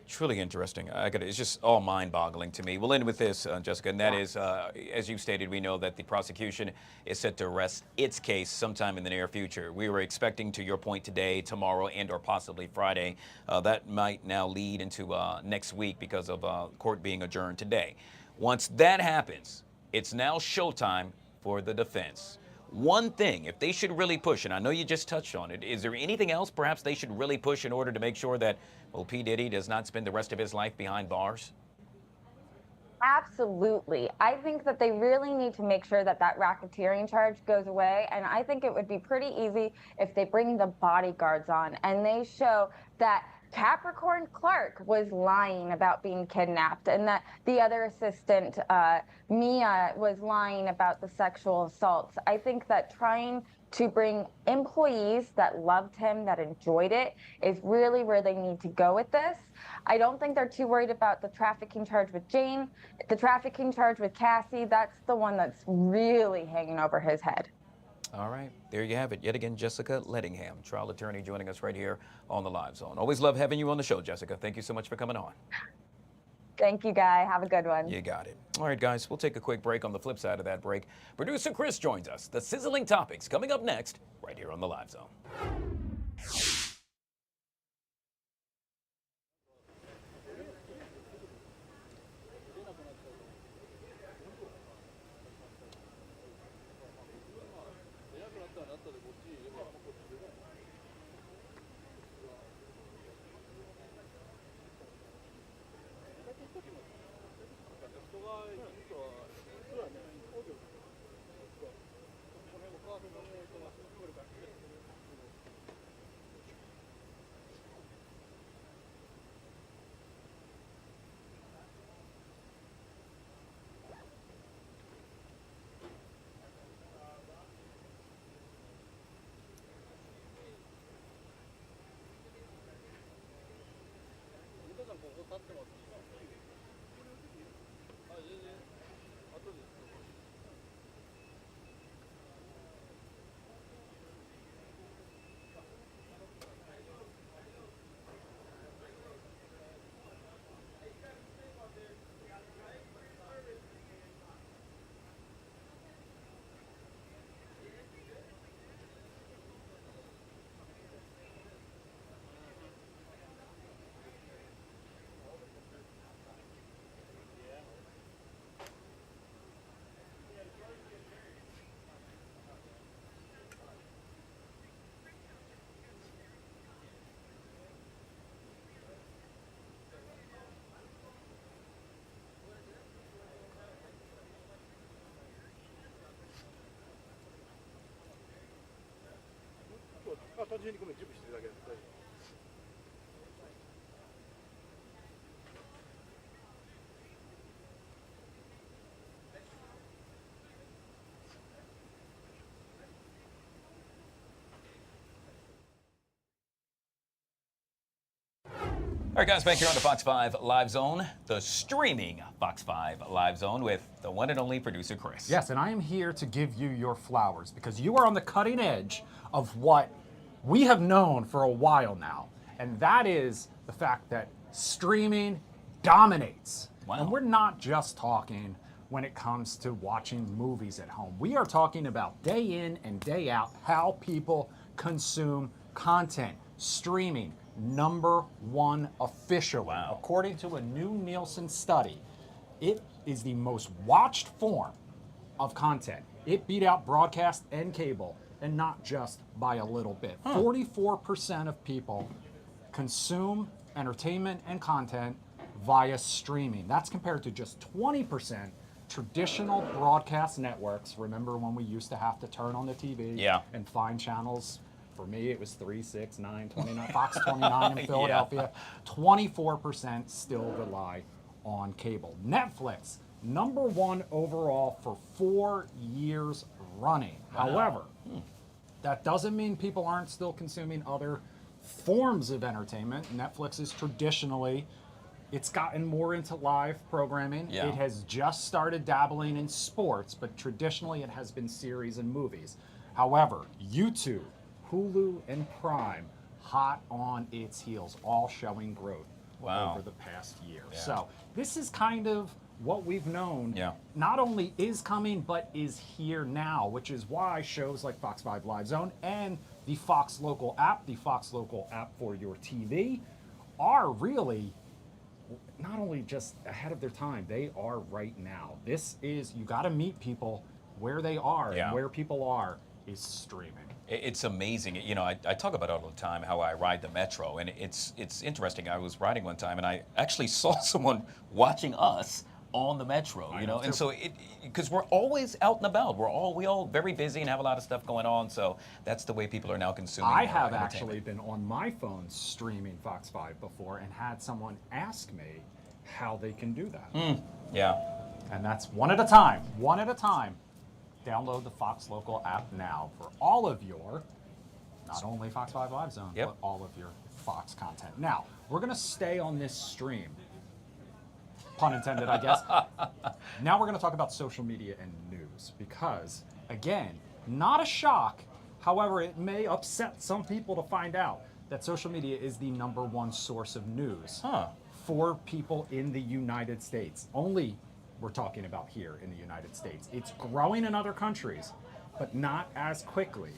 Truly interesting. It's just all mind-boggling to me. We'll end with this, Jessica, and that is, as you stated, we know that the prosecution is set to arrest its case sometime in the near future. We were expecting, to your point, today, tomorrow, and or possibly Friday. That might now lead into next week because of court being adjourned today. Once that happens, it's now showtime for the defense. One thing, if they should really push, and I know you just touched on it, is there anything else perhaps they should really push in order to make sure that, well, P. Diddy does not spend the rest of his life behind bars? Absolutely. I think that they really need to make sure that that racketeering charge goes away. And I think it would be pretty easy if they bring the bodyguards on and they show that Capricorn Clark was lying about being kidnapped, and that the other assistant, Mia, was lying about the sexual assaults. I think that trying to bring employees that loved him, that enjoyed it, is really where they need to go with this. I don't think they're too worried about the trafficking charge with Jane. The trafficking charge with Cassie, that's the one that's really hanging over his head. All right, there you have it. Yet again, Jessica Lettingham, trial attorney, joining us right here on the Live Zone. Always love having you on the show, Jessica. Thank you so much for coming on. Thank you, Guy. Have a good one. You got it. All right, guys, we'll take a quick break. On the flip side of that break, producer Chris joins us. The sizzling topics coming up next, right here on the Live Zone. All right, guys, back here on the Fox 5 Live Zone, the streaming Fox 5 Live Zone with the one and only producer Chris. Yes, and I am here to give you your flowers because you are on the cutting edge of what we have known for a while now, and that is the fact that streaming dominates. Wow. And we're not just talking when it comes to watching movies at home. We are talking about day in and day out how people consume content. Streaming, #1 officially. Wow. According to a new Nielsen study, it is the most watched form of content. It beat out broadcast and cable, and not just by a little bit. 44% of people consume entertainment and content via streaming. That's compared to just 20% traditional broadcast networks. Remember when we used to have to turn on the TV and find channels? For me, it was 3, 6, 9, 29, Fox 29 in Philadelphia. 24% still rely on cable. Netflix, #1 overall for 4 years running. Wow. However, that doesn't mean people aren't still consuming other forms of entertainment. Netflix is traditionally, it's gotten more into live programming. Yeah. It has just started dabbling in sports, but traditionally it has been series and movies. However, YouTube, Hulu, and Prime, hot on its heels, all showing growth over the past year. Yeah. So this is kind of what we've known Yeah. not only is coming, but is here now, which is why shows like Fox 5 Live Zone and the Fox Local app, the Fox Local app for your TV, are really not only just ahead of their time, they are right now. This is, you got to meet people where they are, and where people are is streaming. It's amazing. You know, I talk about it all the time, how I ride the metro, and it's interesting. I was riding one time, and I actually saw someone watching us on the metro, you know, and so because we're always out and about, we all very busy and have a lot of stuff going on, so that's the way people are now consuming. I have actually been on my phone streaming Fox 5 before and had someone ask me how they can do that. Yeah. And that's one at a time. Download the Fox Local app now for all of your, not only Fox 5 Live Zone, but all of your Fox content. Now, we're going to stay on this stream. Pun intended, I guess. Now we're going to talk about social media and news because, again, not a shock. However, it may upset some people to find out that social media is the #1 source of news for people in the United States. Only we're talking about here in the United States. It's growing in other countries, but not as quickly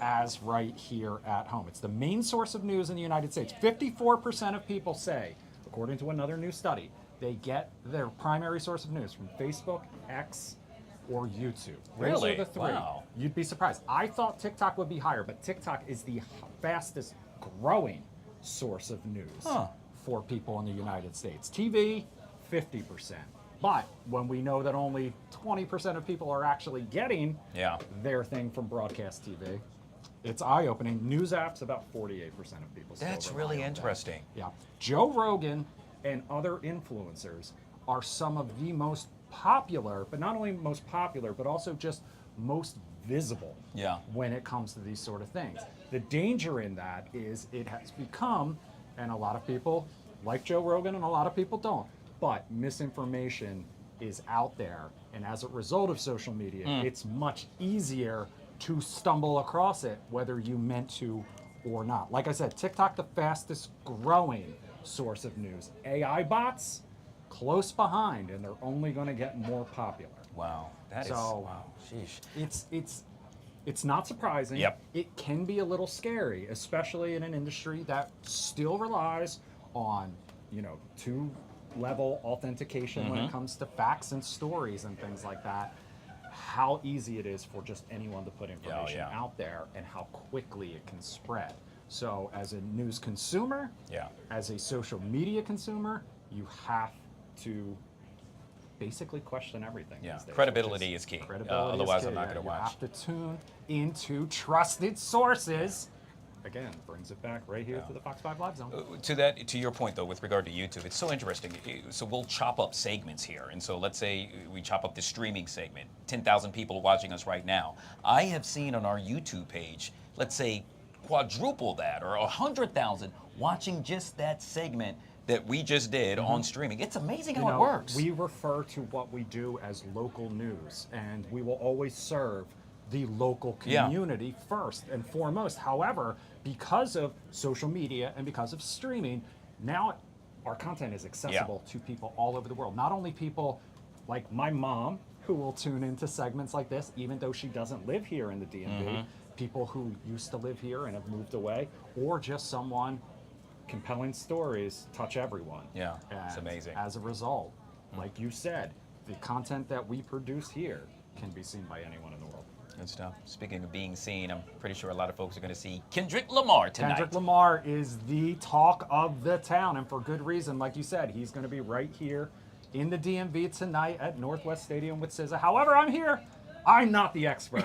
as right here at home. It's the main source of news in the United States. 54% of people say, according to another new study, they get their primary source of news from Facebook, X, or YouTube. Those are the three. Wow. You'd be surprised. I thought TikTok would be higher, but TikTok is the fastest growing source of news for people in the United States. TV, 50%. But when we know that only 20% of people are actually getting their thing from broadcast TV, it's eye-opening. News apps, about 48% of people still That's rely really on interesting. that. Yeah. Joe Rogan and other influencers are some of the most popular, but not only most popular, but also just most visible when it comes to these sort of things. The danger in that is it has become, and a lot of people like Joe Rogan and a lot of people don't, but misinformation is out there. And as a result of social media, it's much easier to stumble across it, whether you meant to or not. Like I said, TikTok, the fastest growing source of news. AI bots, close behind, and they're only going to get more popular. Wow. That is, wow. Sheesh. It's not surprising. Yep. It can be a little scary, especially in an industry that still relies on, two-level authentication when it comes to facts and stories and things like that. How easy it is for just anyone to put information out there and how quickly it can spread. So as a news consumer, as a social media consumer, you have to basically question everything these days. Credibility is key. Credibility Otherwise, is key. I'm not going to watch. You have to tune into trusted sources again, brings it back right here to the Fox 5 Live Zone. To your point though, with regard to YouTube, it's so interesting. So we'll chop up segments here, and so let's say we chop up the streaming segment. 10,000 people watching us right now. I have seen on our YouTube page, let's say, quadruple that or 100,000 watching just that segment that we just did on streaming. It's amazing how it works. We refer to what we do as local news, and we will always serve the local community first and foremost. However, because of social media and because of streaming, now our content is accessible to people all over the world. Not only people like my mom, who will tune into segments like this, even though she doesn't live here in the DMV, people who used to live here and have moved away, or just someone. Compelling stories touch everyone. Yeah, and it's amazing. As a result, like you said, the content that we produce here can be seen by anyone in the world. Good stuff. Speaking of being seen, I'm pretty sure a lot of folks are going to see Kendrick Lamar tonight. Kendrick Lamar is the talk of the town, and for good reason. Like you said, he's going to be right here in the DMV tonight at Northwest Stadium with SZA. However, I'm here. I'm not the expert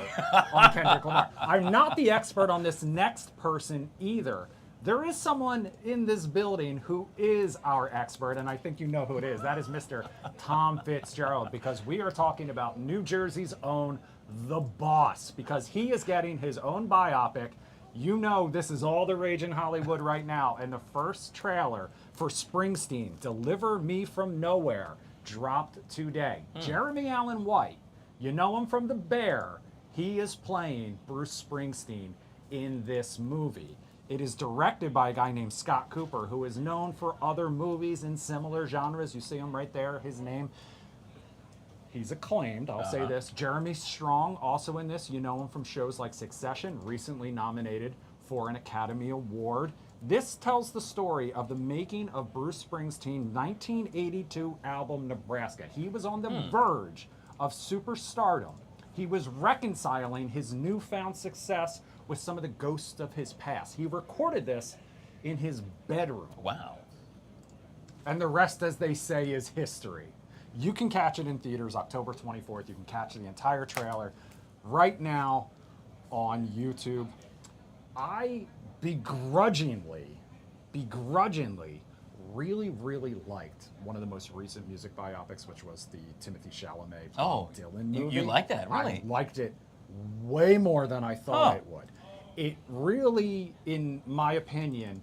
on Kendrick Lamar. I'm not the expert on this next person either. There is someone in this building who is our expert, and I think you know who it is. That is Mr. Tom Fitzgerald, because we are talking about New Jersey's own The Boss, because he is getting his own biopic. You know this is all the rage in Hollywood right now, and the first trailer for Springsteen, Deliver Me From Nowhere, dropped today. Jeremy Allen White, you know him from The Bear. He is playing Bruce Springsteen in this movie. It is directed by a guy named Scott Cooper, who is known for other movies in similar genres. You see him right there, his name. He's acclaimed, I'll say this. Jeremy Strong, also in this. You know him from shows like Succession, recently nominated for an Academy Award. This tells the story of the making of Bruce Springsteen's 1982 album, Nebraska. He was on the verge of superstardom. He was reconciling his newfound success with some of the ghosts of his past. He recorded this in his bedroom. Wow. And the rest, as they say, is history. You can catch it in theaters October 24th. You can catch the entire trailer right now on YouTube. I begrudgingly really liked one of the most recent music biopics, which was the Timothy Chalamet Bob Dylan movie. You like that, really? I liked it way more than I thought it would. It really, in my opinion,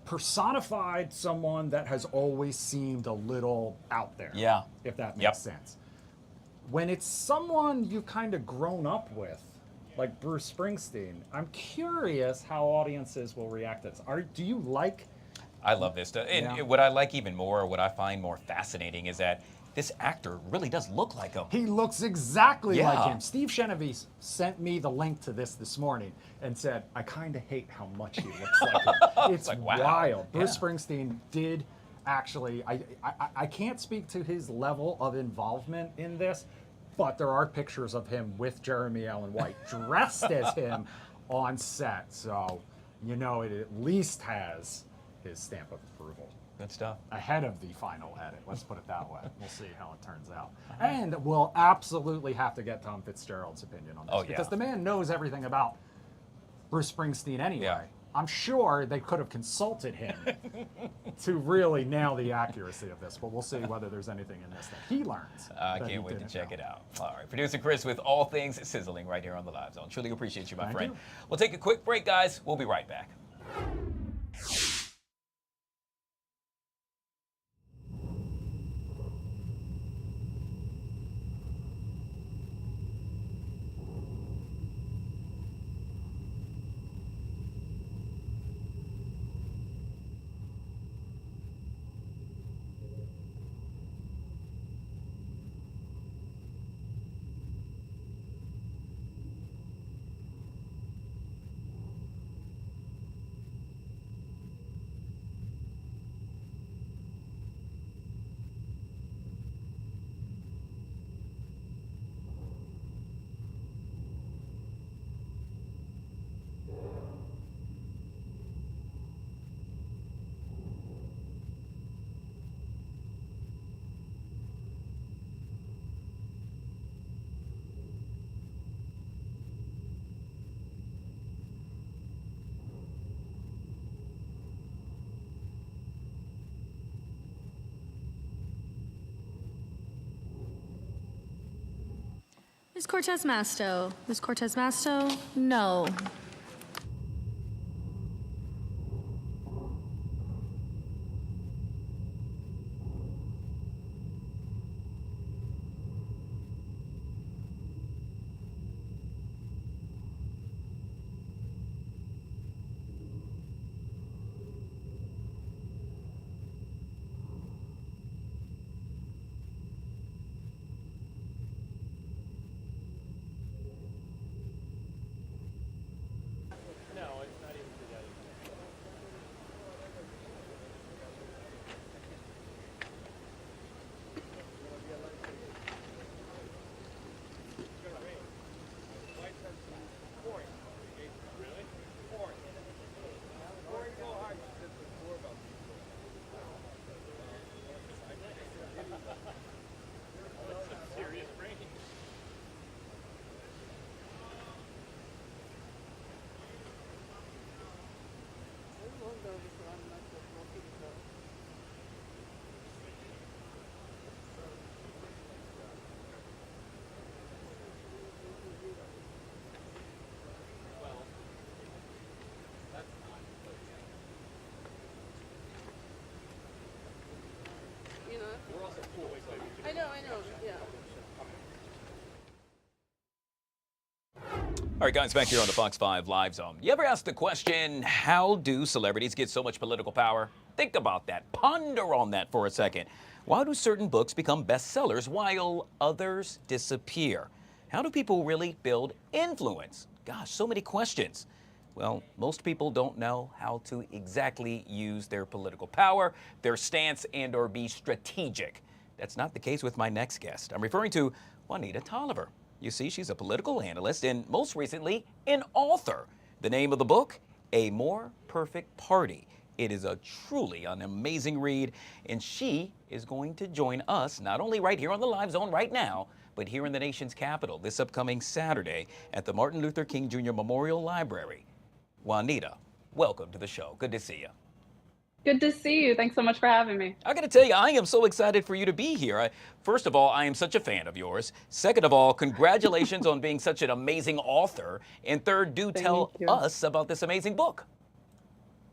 personified someone that has always seemed a little out there. Yeah. If that makes sense. When it's someone you've kind of grown up with, like Bruce Springsteen, I'm curious how audiences will react to this. Do you like? I love this stuff. And what I like even more, what I find more fascinating is that this actor really does look like him. He looks exactly like him. Steve Genovese sent me the link to this morning and said, I kind of hate how much he looks like him. It's like, wow. Wild. Bruce Springsteen did actually, I can't speak to his level of involvement in this, but there are pictures of him with Jeremy Allen White dressed as him on set. So, you know, it at least has his stamp of approval. Good stuff. Ahead of the final edit, let's put it that way. We'll see how it turns out. And we'll absolutely have to get Tom Fitzgerald's opinion on this, because the man knows everything about Bruce Springsteen anyway. Yeah. I'm sure they could have consulted him to really nail the accuracy of this, but we'll see whether there's anything in this that he learns. I can't wait to check it out. All right, producer Chris with all things sizzling right here on the Live Zone. Truly appreciate you, my friend. We'll take a quick break, guys. We'll be right back. Ms. Cortez Masto. Ms. Cortez Masto, no. I know, yeah. All right, guys, back here on the Fox 5 Live Zone. You ever ask the question, how do celebrities get so much political power? Think about that. Ponder on that for a second. Why do certain books become bestsellers while others disappear? How do people really build influence? Gosh, so many questions. Well, most people don't know how to exactly use their political power, their stance, and or be strategic. That's not the case with my next guest. I'm referring to Juanita Tolliver. You see, she's a political analyst and most recently an author. The name of the book, A More Perfect Party. It is a truly an amazing read, and she is going to join us not only right here on the Live Zone right now, but here in the nation's capital this upcoming Saturday at the Martin Luther King Jr. Memorial Library. Juanita, welcome to the show. Good to see you. Good to see you. Thanks so much for having me. I got to tell you, I am so excited for you to be here. First of all, I am such a fan of yours. Second of all, congratulations on being such an amazing author. And third, do tell us about this amazing book.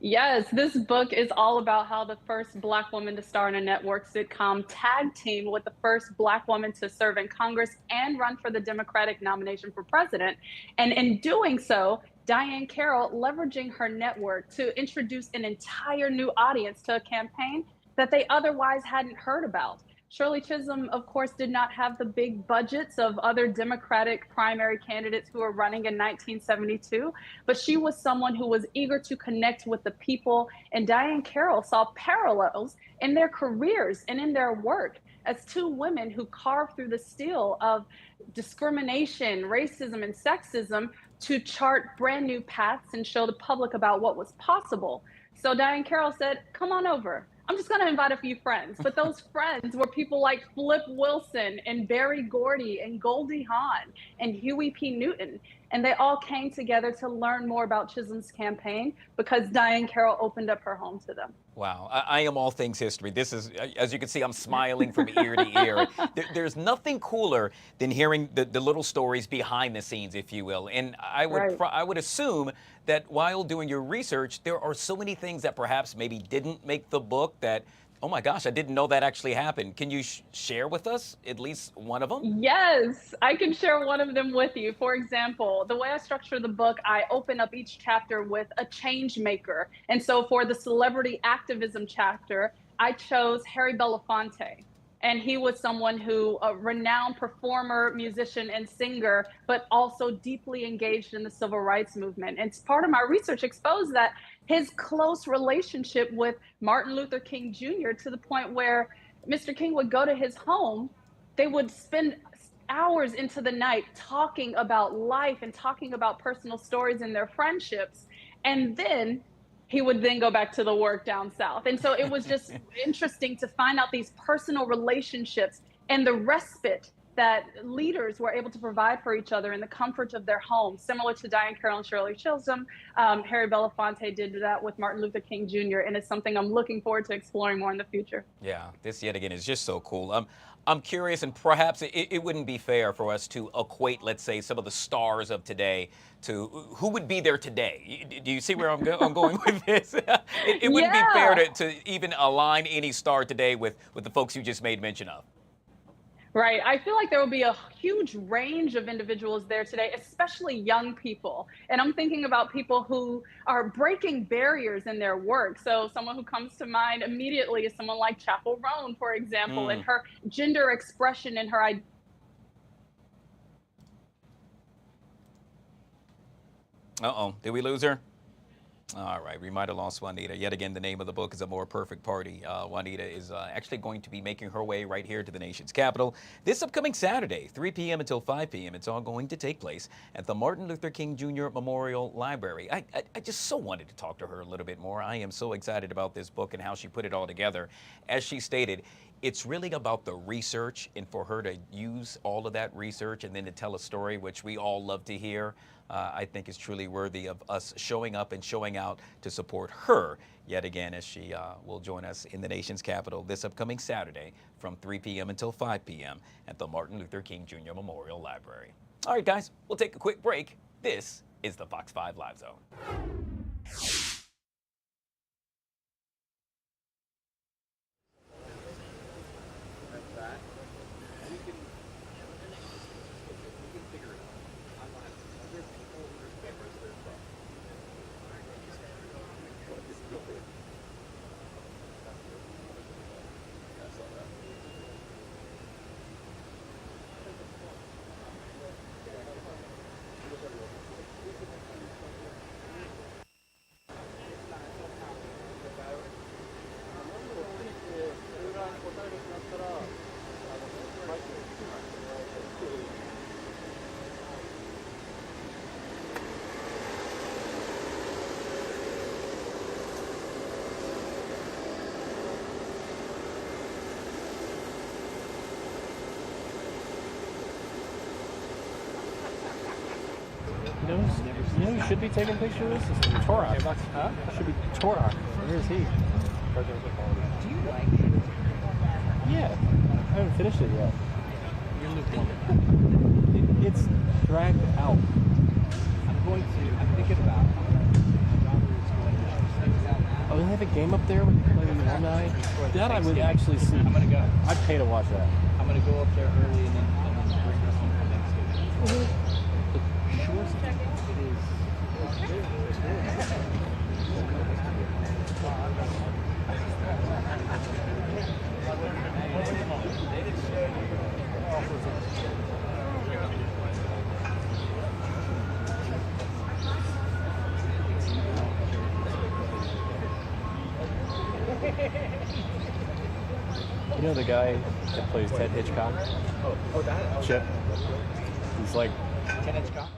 Yes, this book is all about how the first Black woman to star in a network sitcom tag team with the first Black woman to serve in Congress and run for the Democratic nomination for president. And in doing so, Diahann Carroll leveraging her network to introduce an entire new audience to a campaign that they otherwise hadn't heard about. Shirley Chisholm, of course, did not have the big budgets of other Democratic primary candidates who were running in 1972, but she was someone who was eager to connect with the people, and Diahann Carroll saw parallels in their careers and in their work as two women who carved through the steel of discrimination, racism, and sexism to chart brand new paths and show the public about what was possible. So Diahann Carroll said, come on over. I'm just going to invite a few friends. But those friends were people like Flip Wilson and Berry Gordy and Goldie Hawn and Huey P. Newton. And they all came together to learn more about Chisholm's campaign because Diahann Carroll opened up her home to them. Wow, I am all things history. This is, as you can see, I'm smiling from ear to ear. There's nothing cooler than hearing the little stories behind the scenes, if you will. And I would assume that while doing your research, there are so many things that perhaps maybe didn't make the book that, oh my gosh, I didn't know that actually happened. Can you share with us at least one of them? Yes, I can share one of them with you. For example, the way I structure the book, I open up each chapter with a change maker. And so for the celebrity activism chapter, I chose Harry Belafonte. And he was someone who, a renowned performer, musician, and singer, but also deeply engaged in the civil rights movement. And part of my research exposed that his close relationship with Martin Luther King Jr. to the point where Mr. King would go to his home, they would spend hours into the night talking about life and talking about personal stories in their friendships. And then he would then go back to the work down south. And so it was just interesting to find out these personal relationships and the respite that leaders were able to provide for each other in the comfort of their homes, similar to Diane Carroll and Shirley Chisholm. Harry Belafonte did that with Martin Luther King Jr., and it's something I'm looking forward to exploring more in the future. Yeah, this yet again is just so cool. I'm curious, and perhaps it wouldn't be fair for us to equate, let's say, some of the stars of today to who would be there today. Do you see where I'm going with this? It wouldn't be fair to even align any star today with the folks you just made mention of. Right. I feel like there will be a huge range of individuals there today, especially young people. And I'm thinking about people who are breaking barriers in their work. So someone who comes to mind immediately is someone like Chappell Roan, for example, and her gender expression and her identity. Uh-oh, did we lose her? All right, we might have lost Juanita. Yet again, the name of the book is A More Perfect Party. Juanita is actually going to be making her way right here to the nation's capital this upcoming Saturday, 3 p.m. until 5 p.m. It's all going to take place at the Martin Luther King Jr. Memorial Library. I just so wanted to talk to her a little bit more. I am so excited about this book and how she put it all together. As she stated, it's really about the research, and for her to use all of that research and then to tell a story, which we all love to hear, I think is truly worthy of us showing up and showing out to support her yet again as she will join us in the nation's capital this upcoming Saturday from 3 p.m. until 5 p.m. at the Martin Luther King Jr. Memorial Library. All right, guys, we'll take a quick break. This is the Fox 5 Live Zone. You know, you should be taking pictures of this. This is Torok. Huh? Should be Torok. Where is he? Do you like it? Yeah. I haven't finished it yet. You're lukewarm. It's dragged out. I'm thinking about Oh, they have a game up there with alumni? That I would actually see. I'm going to go. I'd pay to watch that. I'm going to go up there early and then bring her home for Thanksgiving. You know the guy that plays Ted Hitchcock? Oh, that? Chip. He's like Ted Hitchcock.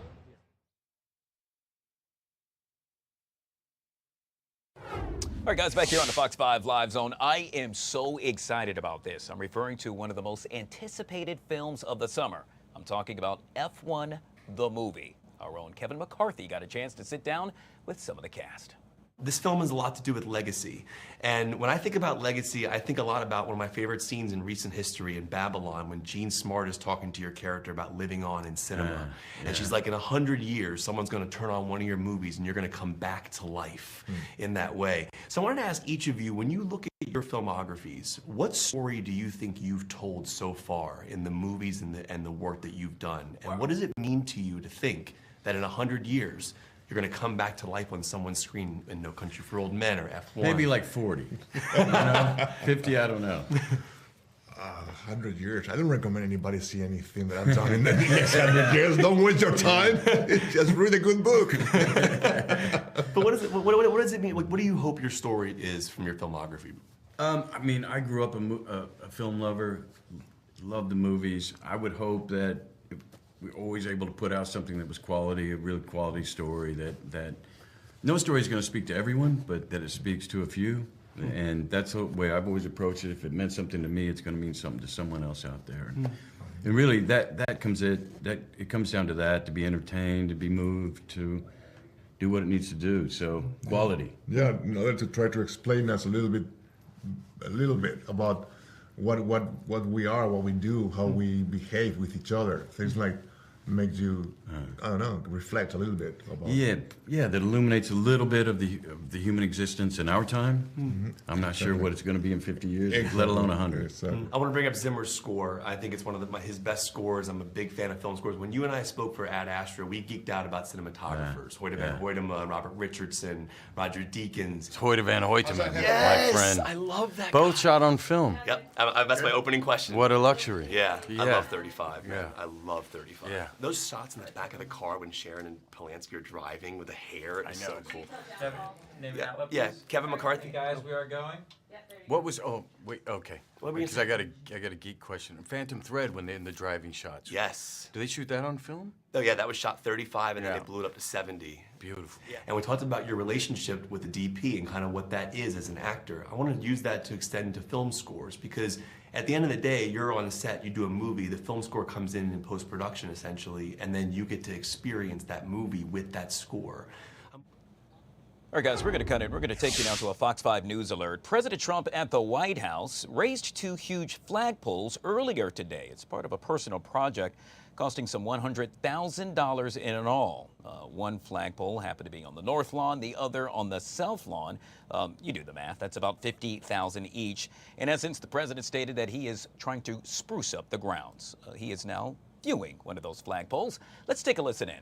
All right, guys, back here on the Fox 5 Live Zone. I am so excited about this. I'm referring to one of the most anticipated films of the summer. I'm talking about F1, the movie. Our own Kevin McCarthy got a chance to sit down with some of the cast. This film has a lot to do with legacy. And when I think about legacy, I think a lot about one of my favorite scenes in recent history in Babylon when Jean Smart is talking to your character about living on in cinema. And she's like, in 100 years, someone's gonna turn on one of your movies and you're gonna come back to life in that way. So I wanted to ask each of you, when you look at your filmographies, what story do you think you've told so far in the movies and the work that you've done? And what does it mean to you to think that in 100 years, you're going to come back to life on someone's screen in No Country for Old Men or F1? Maybe like 40. You know? 50, I don't know. 100 years. I don't recommend anybody see anything that I'm telling them in the next 100 years. Don't waste your time. Just read a good book. But what does it mean? What do you hope your story is from your filmography? I mean, I grew up a film lover, loved the movies. I would hope that we're always able to put out something that was quality, a real quality story that no story is going to speak to everyone, but that it speaks to a few. And that's the way I've always approached it. If it meant something to me, it's going to mean something to someone else out there. And really, it comes down to that, to be entertained, to be moved, to do what it needs to do. So quality. Yeah, in order to try to explain us a little bit about what we are, what we do, how we behave with each other. Things like makes you, I don't know, reflect a little bit about. Yeah, that illuminates a little bit of the human existence in our time. I'm not sure what it's going to be in 50 years, let alone 100. I want to bring up Zimmer's score. I think it's one of his best scores. I'm a big fan of film scores. When you and I spoke for Ad Astra, we geeked out about cinematographers. Hoyte van Hoytema, Robert Richardson, Roger Deakins. Hoyte van Hoytema, yes, my friend. I love that Both guy. shot on film. Yep, that's my opening question. What a luxury. Yeah, I love 35, man. Yeah. I love 35. Yeah. Those shots in the back of the car when Sharon and Polanski are driving with the hair, it's so cool. Yeah, Kevin McCarthy. Guys, we are going. What was? Oh, wait. Okay. Because I got a geek question. Phantom Thread when they're in the driving shots. Yes. Do they shoot that on film? Oh yeah, that was shot 35, and then they blew it up to 70. Beautiful. Yeah. And we talked about your relationship with the DP and kind of what that is as an actor. I want to use that to extend to film scores because at the end of the day, you're on a set, you do a movie, the film score comes in post-production essentially, and then you get to experience that movie with that score. All right, guys, we're going to cut it. We're going to take you now to a Fox 5 News alert. President Trump at the White House raised 2 huge flagpoles earlier today. It's part of a personal project costing some $100,000 in all. One flagpole happened to be on the north lawn, the other on the south lawn. You do the math, that's about $50,000 each. In essence, the president stated that he is trying to spruce up the grounds. He is now viewing one of those flagpoles. Let's take a listen in.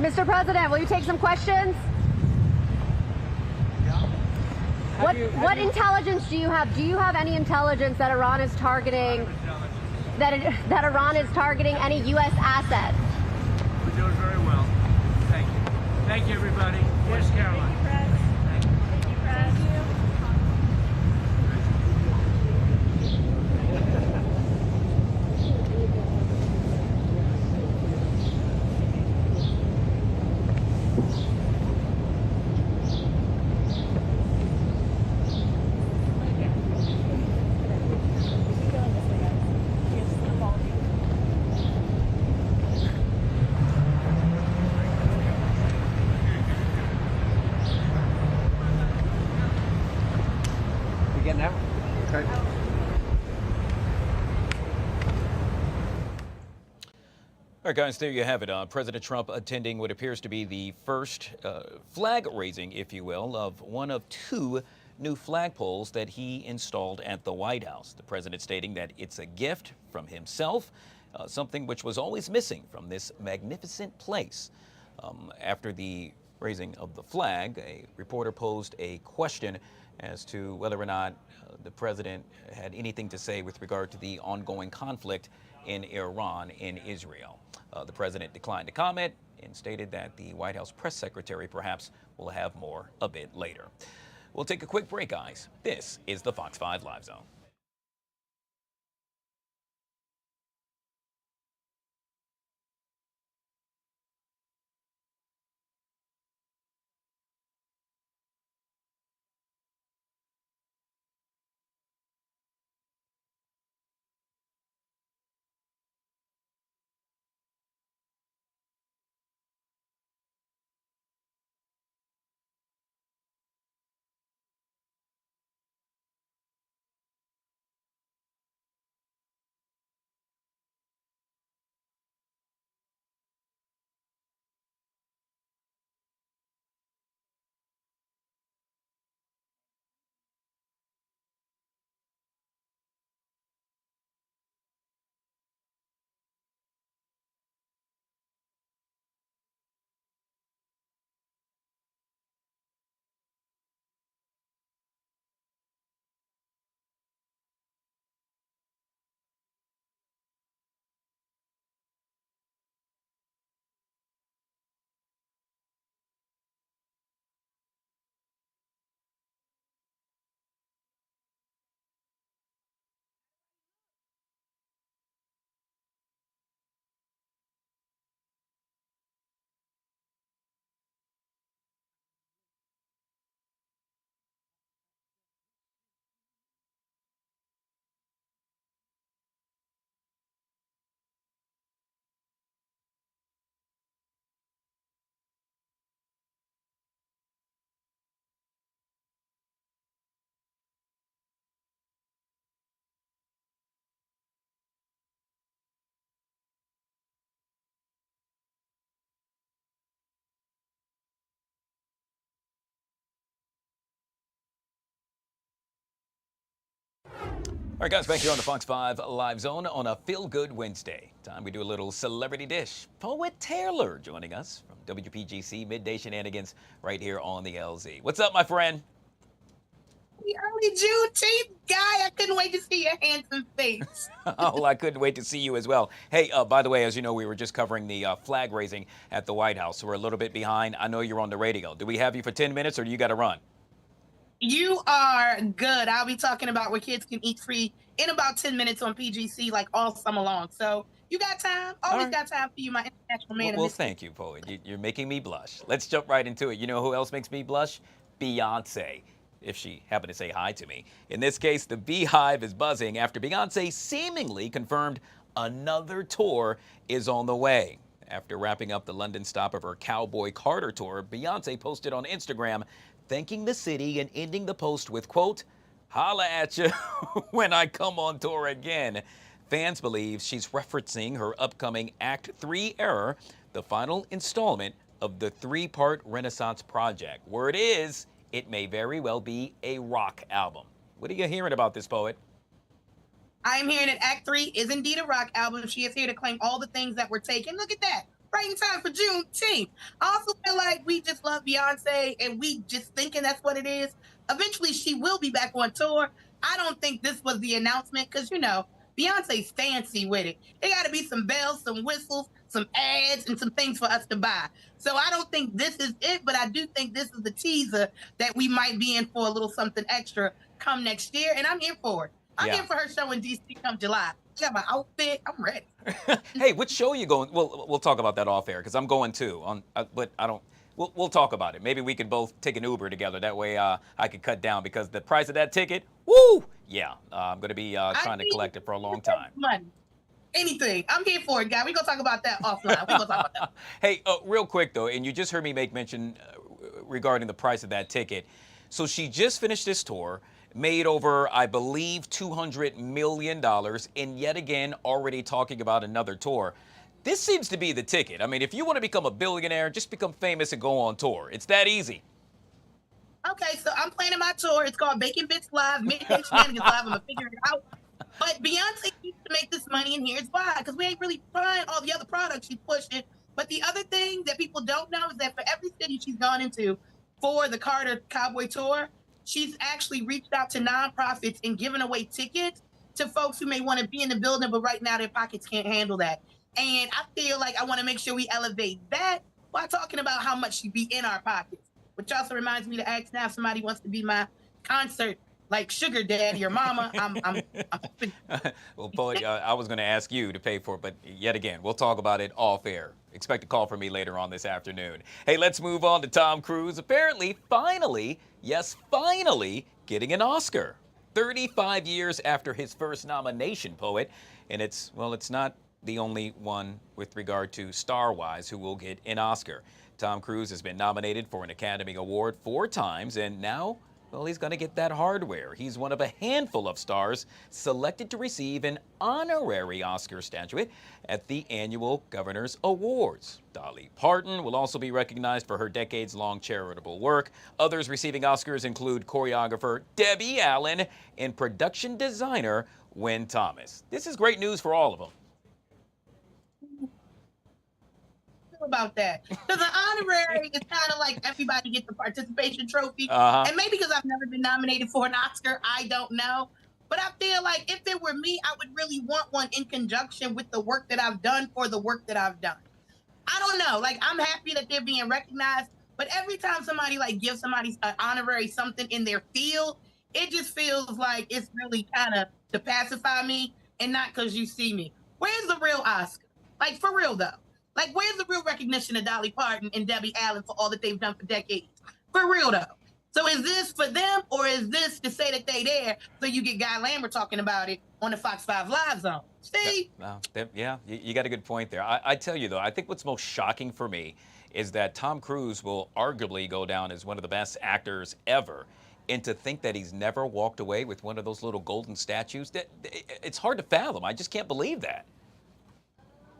Mr. President, will you take some questions? What intelligence do you have? Do you have any intelligence that Iran is targeting that Iran is targeting any U.S. assets? We're doing very well. Thank you. Thank you, everybody. Yes, Caroline. Thank you, Fred. Thank you. You getting out? Okay. All right, guys, there you have it. President Trump attending what appears to be the first flag raising, if you will, of one of two new flagpoles that he installed at the White House. The president stating that it's a gift from himself, something which was always missing from this magnificent place. After the raising of the flag, a reporter posed a question as to whether or not the president had anything to say with regard to the ongoing conflict in Iran and Israel. The president declined to comment and stated that the White House press secretary perhaps will have more a bit later. We'll take a quick break, guys. This is the Fox 5 Live Zone. All right, guys, back here on the Fox 5 Live Zone on a Feel Good Wednesday. Time we do a little celebrity dish. Poet Taylor joining us from WPGC Midday Shenanigans right here on the LZ. What's up, my friend? The early Juneteenth, Guy. I couldn't wait to see your handsome face. Oh, I couldn't wait to see you as well. Hey, by the way, as you know, we were just covering the flag raising at the White House, so we're a little bit behind. I know you're on the radio. Do we have you for 10 minutes, or do you got to run? You are good. I'll be talking about where kids can eat free in about 10 minutes on PGC, like all summer long. So you got time. Always got time for you, my international man. Well, thank you, Poet. You're making me blush. Let's jump right into it. You know who else makes me blush? Beyonce, if she happened to say hi to me. In this case, the Beehive is buzzing after Beyonce seemingly confirmed another tour is on the way. After wrapping up the London stop of her Cowboy Carter tour, Beyonce posted on Instagram thanking the city and ending the post with, quote, "Holla at you when I come on tour again." Fans believe she's referencing her upcoming Act 3 Error, the final installment of the three-part Renaissance project. Word is, it may very well be a rock album. What are you hearing about this, Poet? I'm hearing that Act 3 is indeed a rock album. She is here to claim all the things that were taken. Look at that. right in time for Juneteenth. I also feel like we just love Beyonce and we just thinking that's what it is. Eventually, she will be back on tour. I don't think this was the announcement because, you know, Beyonce's fancy with it. There got to be some bells, some whistles, some ads, and some things for us to buy. So I don't think this is it, but I do think this is the teaser that we might be in for a little something extra come next year, and I'm here for it. I'm here for her show in DC come July. I got my outfit. I'm ready. Hey, which show are you going? We'll talk about that off air because I'm going too. But I don't. We'll talk about it. Maybe we can both take an Uber together. That way I could cut down because the price of that ticket, woo! Yeah, I'm going to be trying to collect it for a long time. Money. Anything. I'm here for it, guy. We're going to talk about that offline. We're going to talk about that. Hey, real quick, though, and you just heard me make mention regarding the price of that ticket. So she just finished this tour, made over, I believe, $200 million, and yet again already talking about another tour. This seems to be the ticket. I mean, if you want to become a billionaire, just become famous and go on tour. It's that easy. Okay, so I'm planning my tour. It's called Bacon Bits Live, Midday Shenanigans Live. I'm going to figure it out. But Beyonce needs to make this money, and here's why. Because we ain't really buying all the other products she's pushing. But the other thing that people don't know is that for every city she's gone into for the Carter Cowboy Tour, she's actually reached out to nonprofits and given away tickets to folks who may want to be in the building, but right now their pockets can't handle that. And I feel like I want to make sure we elevate that while talking about how much should be in our pockets. Which also reminds me to ask now if somebody wants to be my concert, like sugar daddy or mama. I'm Well, Poet, I was going to ask you to pay for it, but yet again, we'll talk about it off air. Expect a call from me later on this afternoon. Hey, let's move on to Tom Cruise. Apparently, finally, yes, finally, getting an Oscar. 35 years after his first nomination, Poet. And it's not the only one with regard to star-wise who will get an Oscar. Tom Cruise has been nominated for an Academy Award 4 times, and now, well, he's going to get that hardware. He's one of a handful of stars selected to receive an honorary Oscar statuette at the annual Governor's Awards. Dolly Parton will also be recognized for her decades-long charitable work. Others receiving Oscars include choreographer Debbie Allen and production designer Wynn Thomas. This is great news for all of them. About that because the honorary is kind of like everybody gets the participation trophy, and maybe because I've never been nominated for an Oscar, I don't know, but I feel like if it were me, I would really want one in conjunction with the work that I've done for the work that I've done. I don't know, like I'm happy that they're being recognized, but every time somebody like gives somebody an honorary something in their field, it just feels like it's really kind of to pacify me and not because you see me. Where's the real Oscar? Like for real though. Like, where's the real recognition of Dolly Parton and Debbie Allen for all that they've done for decades? For real, though. So is this for them, or is this to say that they there so you get Guy Lambert talking about it on the Fox 5 Live Zone? See? Yeah, you got a good point there. I tell you, though, I think what's most shocking for me is that Tom Cruise will arguably go down as one of the best actors ever. And to think that he's never walked away with one of those little golden statues, it's hard to fathom. I just can't believe that.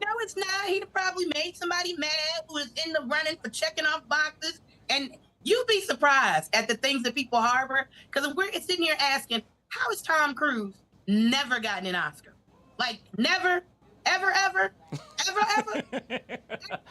No, it's not. He'd probably made somebody mad who was in the running for checking off boxes. And you'd be surprised at the things that people harbor. Because if we're sitting here asking, how has Tom Cruise never gotten an Oscar? Like, never, ever, ever, ever, ever? It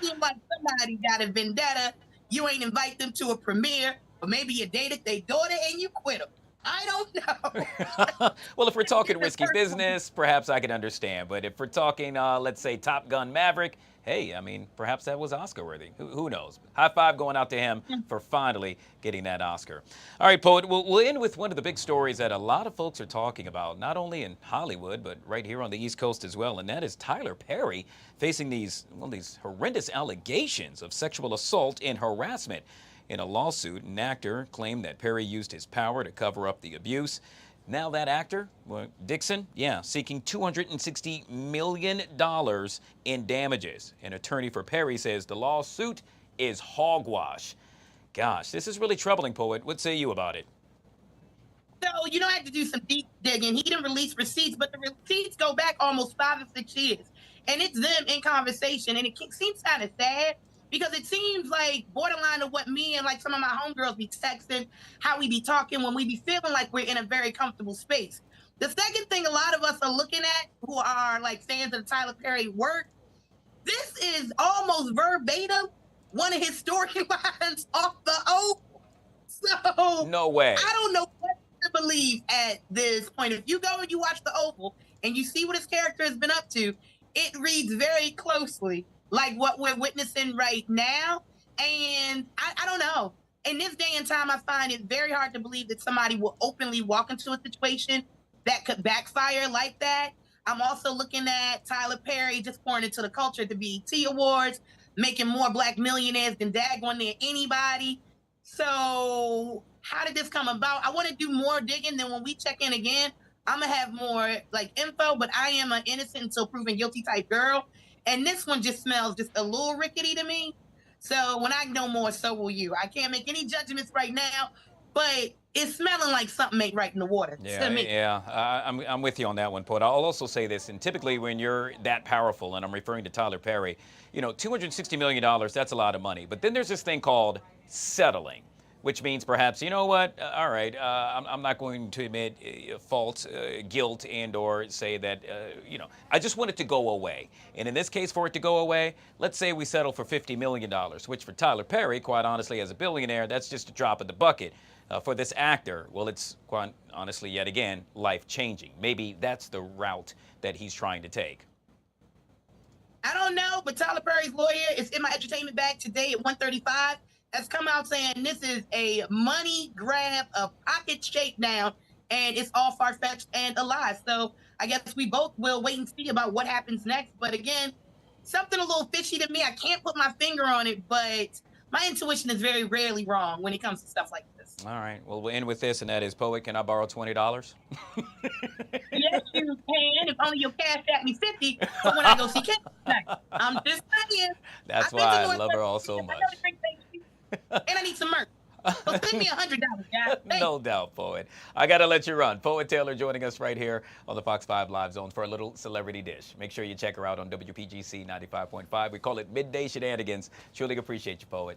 seems like somebody got a vendetta. You ain't invite them to a premiere. Or maybe you dated their daughter and you quit them. I don't know. Well, if we're talking risky business, perhaps I can understand. But if we're talking, let's say, Top Gun Maverick, hey, I mean, perhaps that was Oscar-worthy. Who knows? High five going out to him for finally getting that Oscar. All right, Poet, we'll end with one of the big stories that a lot of folks are talking about, not only in Hollywood, but right here on the East Coast as well, and that is Tyler Perry facing these horrendous allegations of sexual assault and harassment. In a lawsuit, an actor claimed that Perry used his power to cover up the abuse. Now that actor, Dixon, seeking $260 million in damages. An attorney for Perry says the lawsuit is hogwash. Gosh, this is really troubling, Poet. What say you about it? So, I had to do some deep digging. He didn't release receipts, but the receipts go back almost 5 or 6 years. And it's them in conversation. And it seems kind of sad. Because it seems like borderline of what me and like some of my homegirls be texting, how we be talking when we be feeling like we're in a very comfortable space. The second thing a lot of us are looking at who are like fans of Tyler Perry work This is almost verbatim one of his storylines off the Oval. So no way. I don't know what to believe at this point. If you go and you watch the Oval and you see what his character has been up to, it reads very closely like what we're witnessing right now. And I don't know. In this day and time, I find it very hard to believe that somebody will openly walk into a situation that could backfire like that. I'm also looking at Tyler Perry just pouring into the culture at the BET Awards, making more black millionaires than daggone near anybody. So how did this come about? I want to do more digging. Then when we check in again, I'm gonna have more like info. But I am an innocent until proven guilty type girl, and this one just smells just a little rickety to me. So when I know more, so will you. I can't make any judgments right now, but it's smelling like something ain't right in the water. I'm with you on that one, Poet. I'll also say this, and typically when you're that powerful, and I'm referring to Tyler Perry, you know, $260 million, that's a lot of money. But then there's this thing called settling, which means perhaps, you know what, all right, I'm not going to admit fault, guilt, and or say that, you know, I just want it to go away. And in this case, for it to go away, let's say we settle for $50 million, which for Tyler Perry, quite honestly, as a billionaire, that's just a drop in the bucket. For this actor, well, it's quite honestly, yet again, life-changing. Maybe that's the route that he's trying to take. I don't know, but Tyler Perry's lawyer is in my entertainment bag today at 1:35. Has come out saying this is a money grab, a pocket shakedown, and it's all far-fetched and a lie. So I guess we both will wait and see about what happens next. But again, something a little fishy to me. I can't put my finger on it, but my intuition is very rarely wrong when it comes to stuff like this. All right. Well, we'll end with this, and that is, Poet, can I borrow $20? Yes, you can. If only you'll cash at me 50 for when I go see Ken tonight. I'm just saying. That's why I love her all so much. And I need some merch. So send me $100, guys. No doubt, Poet. I got to let you run. Poet Taylor joining us right here on the Fox 5 Live Zone for a little celebrity dish. Make sure you check her out on WPGC 95.5. We call it Midday Shenanigans. Truly appreciate you, Poet.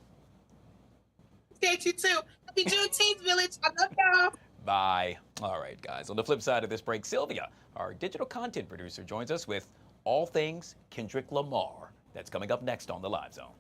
Appreciate you, too. Happy Juneteenth, Village. I love y'all. Bye. All right, guys. On the flip side of this break, Sylvia, our digital content producer, joins us with all things Kendrick Lamar. That's coming up next on the Live Zone.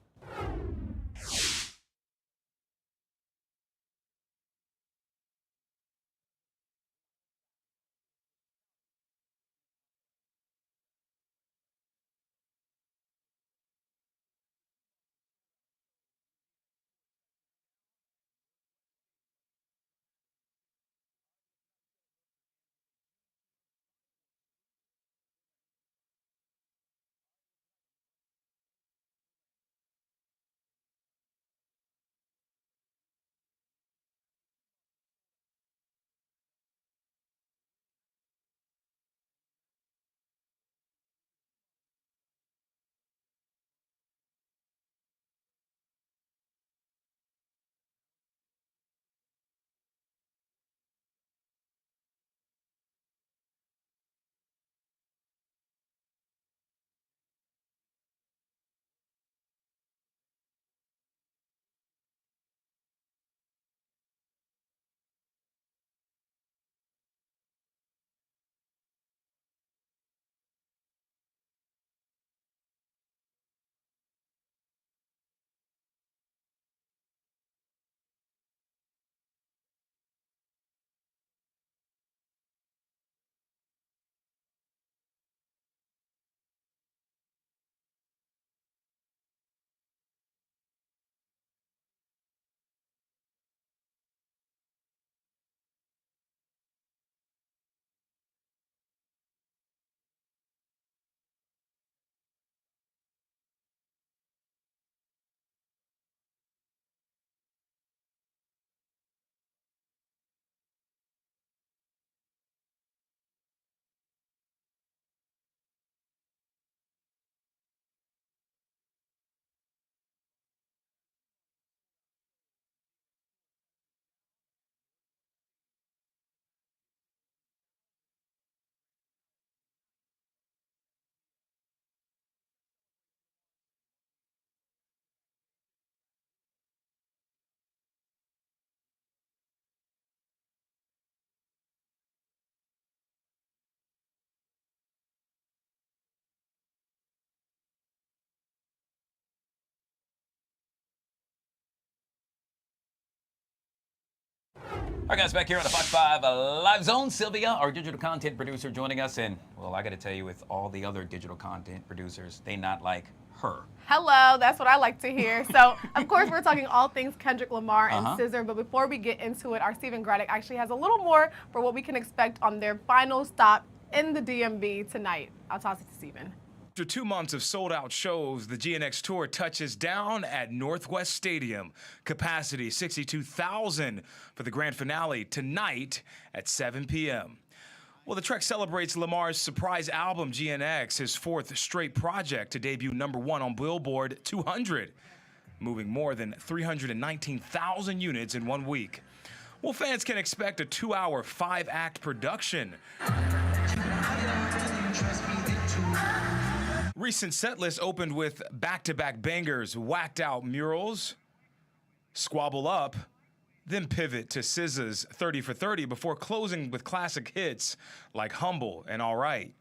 All right, guys, back here on the Fox 5 Live Zone. Sylvia, our digital content producer, joining us. And, well, I got to tell you, with all the other digital content producers, they not like her. Hello, that's what I like to hear. So, of course, we're talking all things Kendrick Lamar and SZA, but before we get into it, our Stephen Graddick actually has a little more for what we can expect on their final stop in the DMV tonight. I'll toss it to Stephen. After 2 months of sold-out shows, the GNX Tour touches down at Northwest Stadium. Capacity 62,000 for the grand finale tonight at 7 p.m. Well, the trek celebrates Lamar's surprise album, GNX, his fourth straight project to debut #1 on Billboard 200, moving more than 319,000 units in 1 week. Well, fans can expect a 2-hour, 5-act production. Recent set lists opened with back-to-back bangers, whacked out murals, Squabble Up, then pivot to SZA's 30 for 30 before closing with classic hits like Humble and All Right.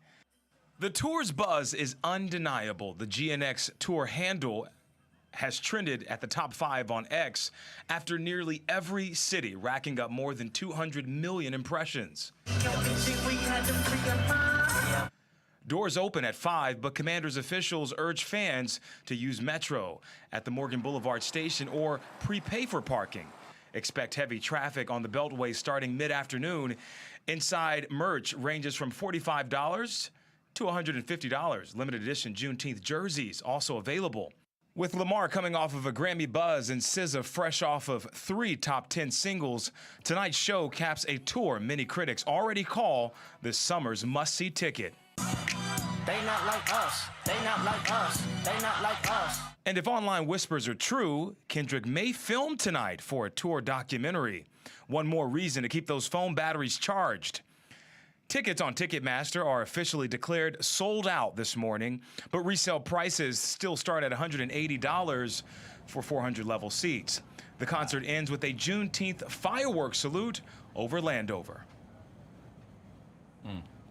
The tour's buzz is undeniable. The GNX Tour handle has trended at the top 5 on X after nearly every city, racking up more than 200 million impressions. Doors open at 5, but Commanders officials urge fans to use Metro at the Morgan Boulevard station or prepay for parking. Expect heavy traffic on the Beltway starting mid-afternoon. Inside merch ranges from $45 to $150. Limited edition Juneteenth jerseys also available. With Lamar coming off of a Grammy buzz and SZA fresh off of 3 top 10 singles, tonight's show caps a tour many critics already call this summer's must-see ticket. They not like us. They not like us. They not like us. And if online whispers are true, Kendrick may film tonight for a tour documentary. One more reason to keep those phone batteries charged. Tickets on Ticketmaster are officially declared sold out this morning, but resale prices still start at $180 for 400-level seats. The concert ends with a Juneteenth fireworks salute over Landover.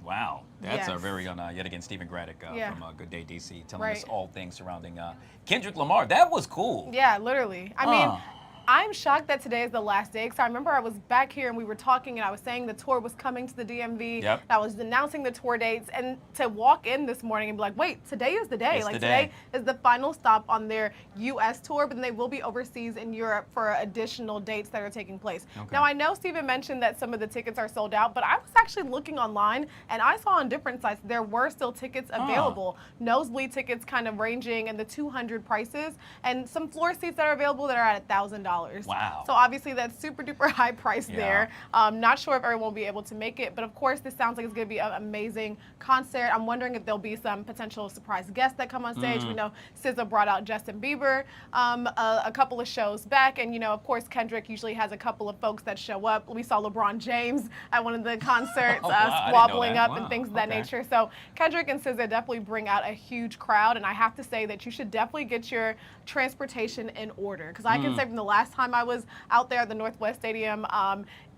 Wow, that's a very yet again Stephen Graddick from Good Day DC, telling us all things surrounding Kendrick Lamar. That was cool. Yeah, literally. I mean, I'm shocked that today is the last day, because I remember I was back here and we were talking and I was saying the tour was coming to the DMV. Yep. I was announcing the tour dates, and to walk in this morning and be like, wait, today is the day. It's like the today day. is the final stop on their U.S. tour, but then they will be overseas in Europe for additional dates that are taking place. Okay. Now, I know Stephen mentioned that some of the tickets are sold out, but I was actually looking online and I saw on different sites there were still tickets available. Nosebleed tickets kind of ranging in the 200 prices, and some floor seats that are available that are at $1,000. Wow. So obviously that's super duper high price there. Not sure if everyone will be able to make it, but of course this sounds like it's going to be an amazing concert. I'm wondering if there'll be some potential surprise guests that come on stage. We know SZA brought out Justin Bieber a couple of shows back, and you know, of course, Kendrick usually has a couple of folks that show up. We saw LeBron James at one of the concerts squabbling up and things of that nature. So Kendrick and SZA definitely bring out a huge crowd, and I have to say that you should definitely get your transportation in order, because I can say from the last time I was out there at the Northwest Stadium,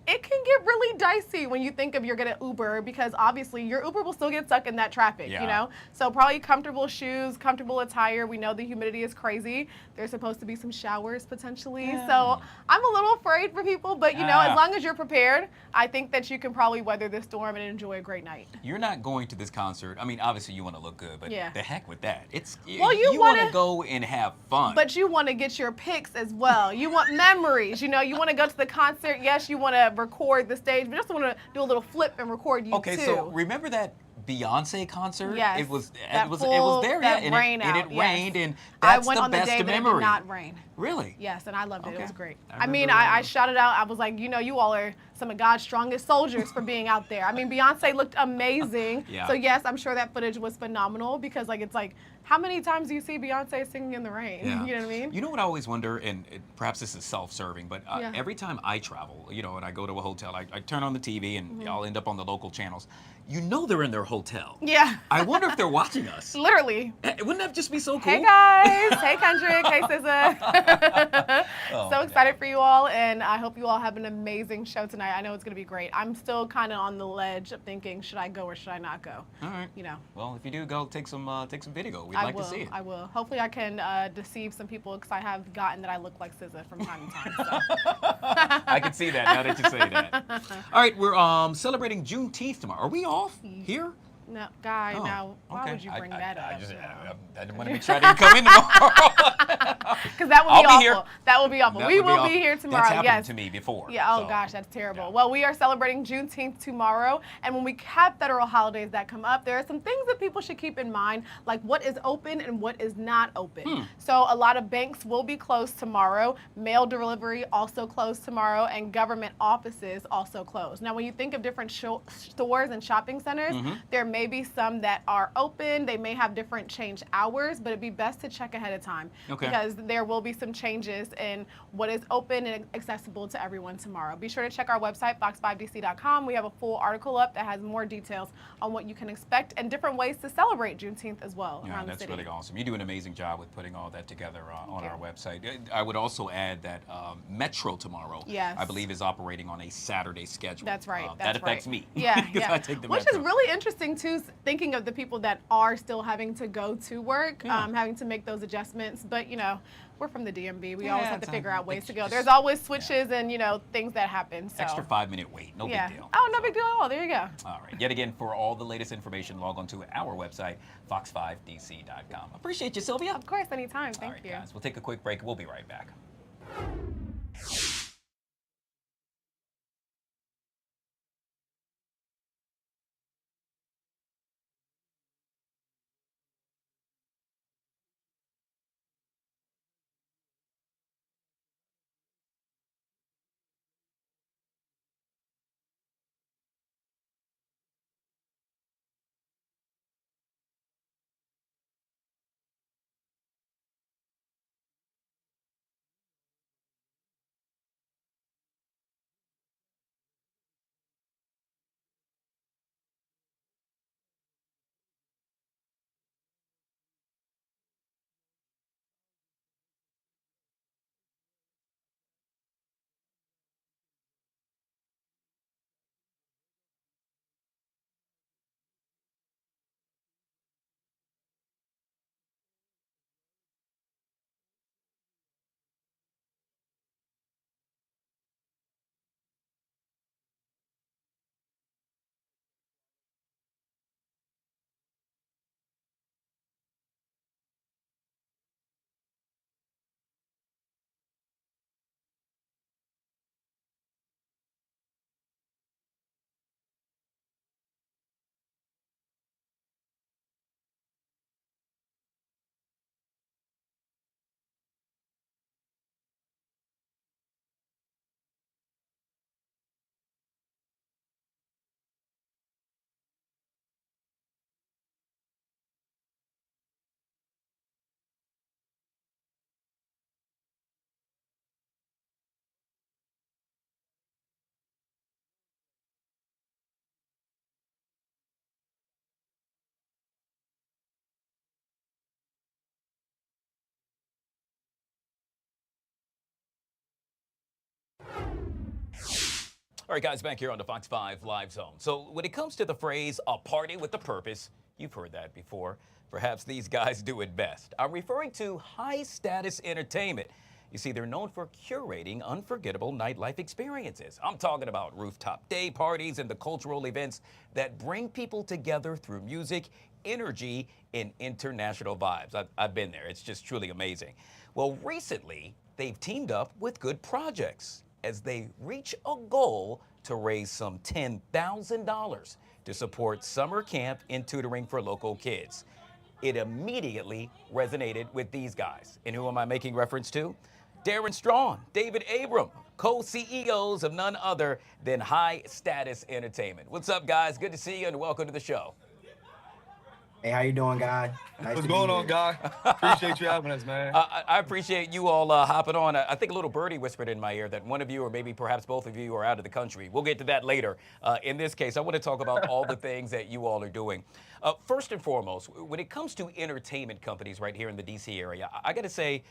it can get really dicey when you think of you're gonna Uber, because obviously your Uber will still get stuck in that traffic, you know? So probably comfortable shoes, comfortable attire. We know the humidity is crazy. There's supposed to be some showers potentially. So I'm a little afraid for people, but you know, as long as you're prepared, I think that you can probably weather this storm and enjoy a great night. You're not going to this concert. I mean, obviously you want to look good, but the heck with that. It's well, you want to go and have fun. But you want to get your pics as well. You want memories. You know, you want to go to the concert. Yes, you want to record the stage, but just want to do a little flip and record you too. Okay, so remember that Beyonce concert? Yes. It was there, that and rain it out, rained, and that's I went the on the best day that memory. it did not rain. Really? Yes, and I loved it. It was great. I mean, I shouted out. I was like, you know, you all are some of God's strongest soldiers for being out there. I mean, Beyonce looked amazing. So yes, I'm sure that footage was phenomenal, because like it's like, how many times do you see Beyonce singing in the rain? Yeah. You know what I mean? You know what I always wonder, and perhaps this is self-serving, but every time I travel, you know, and I go to a hotel, I turn on the TV and I'll end up on the local channels. You know they're in their hotel. Yeah. I wonder if they're watching us. Literally. Wouldn't that just be so cool? Hey guys. Hey Kendrick. Hey SZA. So excited for you all, and I hope you all have an amazing show tonight. I know it's going to be great. I'm still kind of on the ledge of thinking, should I go or should I not go? All right. You know. Well, if you do go, take some video. We'd like to see it. I will. Hopefully, I can deceive some people because I have gotten that I look like SZA from time to time. So. I can see that now that you say that. All right, we're celebrating Juneteenth tomorrow. Are we off here? No, Guy, Oh, now, why okay. would you bring that up? I didn't want to make sure I didn't come in tomorrow. Because that would be I'll be awful. here. That would be awful. That we would be will awful. be here tomorrow. That's happened yes. to me before. Yeah. Oh so. gosh, that's terrible. Well, we are celebrating Juneteenth tomorrow, and when we have federal holidays that come up, there are some things that people should keep in mind, like what is open and what is not open. So a lot of banks will be closed tomorrow. Mail delivery also closed tomorrow, and government offices also closed. Now, when you think of different stores and shopping centers, there may be some that are open. They may have different change hours, but it'd be best to check ahead of time because there will be some changes in what is open and accessible to everyone tomorrow. Be sure to check our website, fox5dc.com. We have a full article up that has more details on what you can expect and different ways to celebrate Juneteenth as well around the that's city. really awesome. You do an amazing job with putting all that together on our website. I would also add that Metro tomorrow, I believe, is operating on a Saturday schedule. That's right. That affects me. Yeah, I take the Which Metro. is really interesting too, thinking of the people that are still having to go to work, having to make those adjustments. But you know, we're from the DMV. We always have to figure out ways to go. There's always switches and you know things that happen. So. Extra 5-minute wait, no big deal. Oh, no big deal at all. There you go. All right. Yet again, for all the latest information, log on to our website, fox5dc.com. Appreciate you, Sylvia. Of course, anytime. Thank all right, you. Guys, we'll take a quick break. We'll be right back. All right, guys, back here on the Fox 5 Live Zone. So when it comes to the phrase, a party with a purpose, you've heard that before. Perhaps these guys do it best. I'm referring to high-status entertainment. You see, they're known for curating unforgettable nightlife experiences. I'm talking about rooftop day parties and the cultural events that bring people together through music, energy, and international vibes. I've been there. It's just truly amazing. Well, recently, they've teamed up with Good Projects as they reach a goal to raise some $10,000 to support summer camp and tutoring for local kids. It immediately resonated with these guys. And who am I making reference to? Darren Strawn, David Abram, co-CEOs of none other than High Status Entertainment. What's up, guys? Good to see you and welcome to the show. Hey, how you doing, Guy? Nice What's going on, Guy? Appreciate you having us, man. I appreciate you all hopping on. I think a little birdie whispered in my ear that one of you, or maybe perhaps both of you, are out of the country. We'll get to that later. In this case, I want to talk about all the things that you all are doing. First and foremost, when it comes to entertainment companies right here in the D.C. area, I got to say,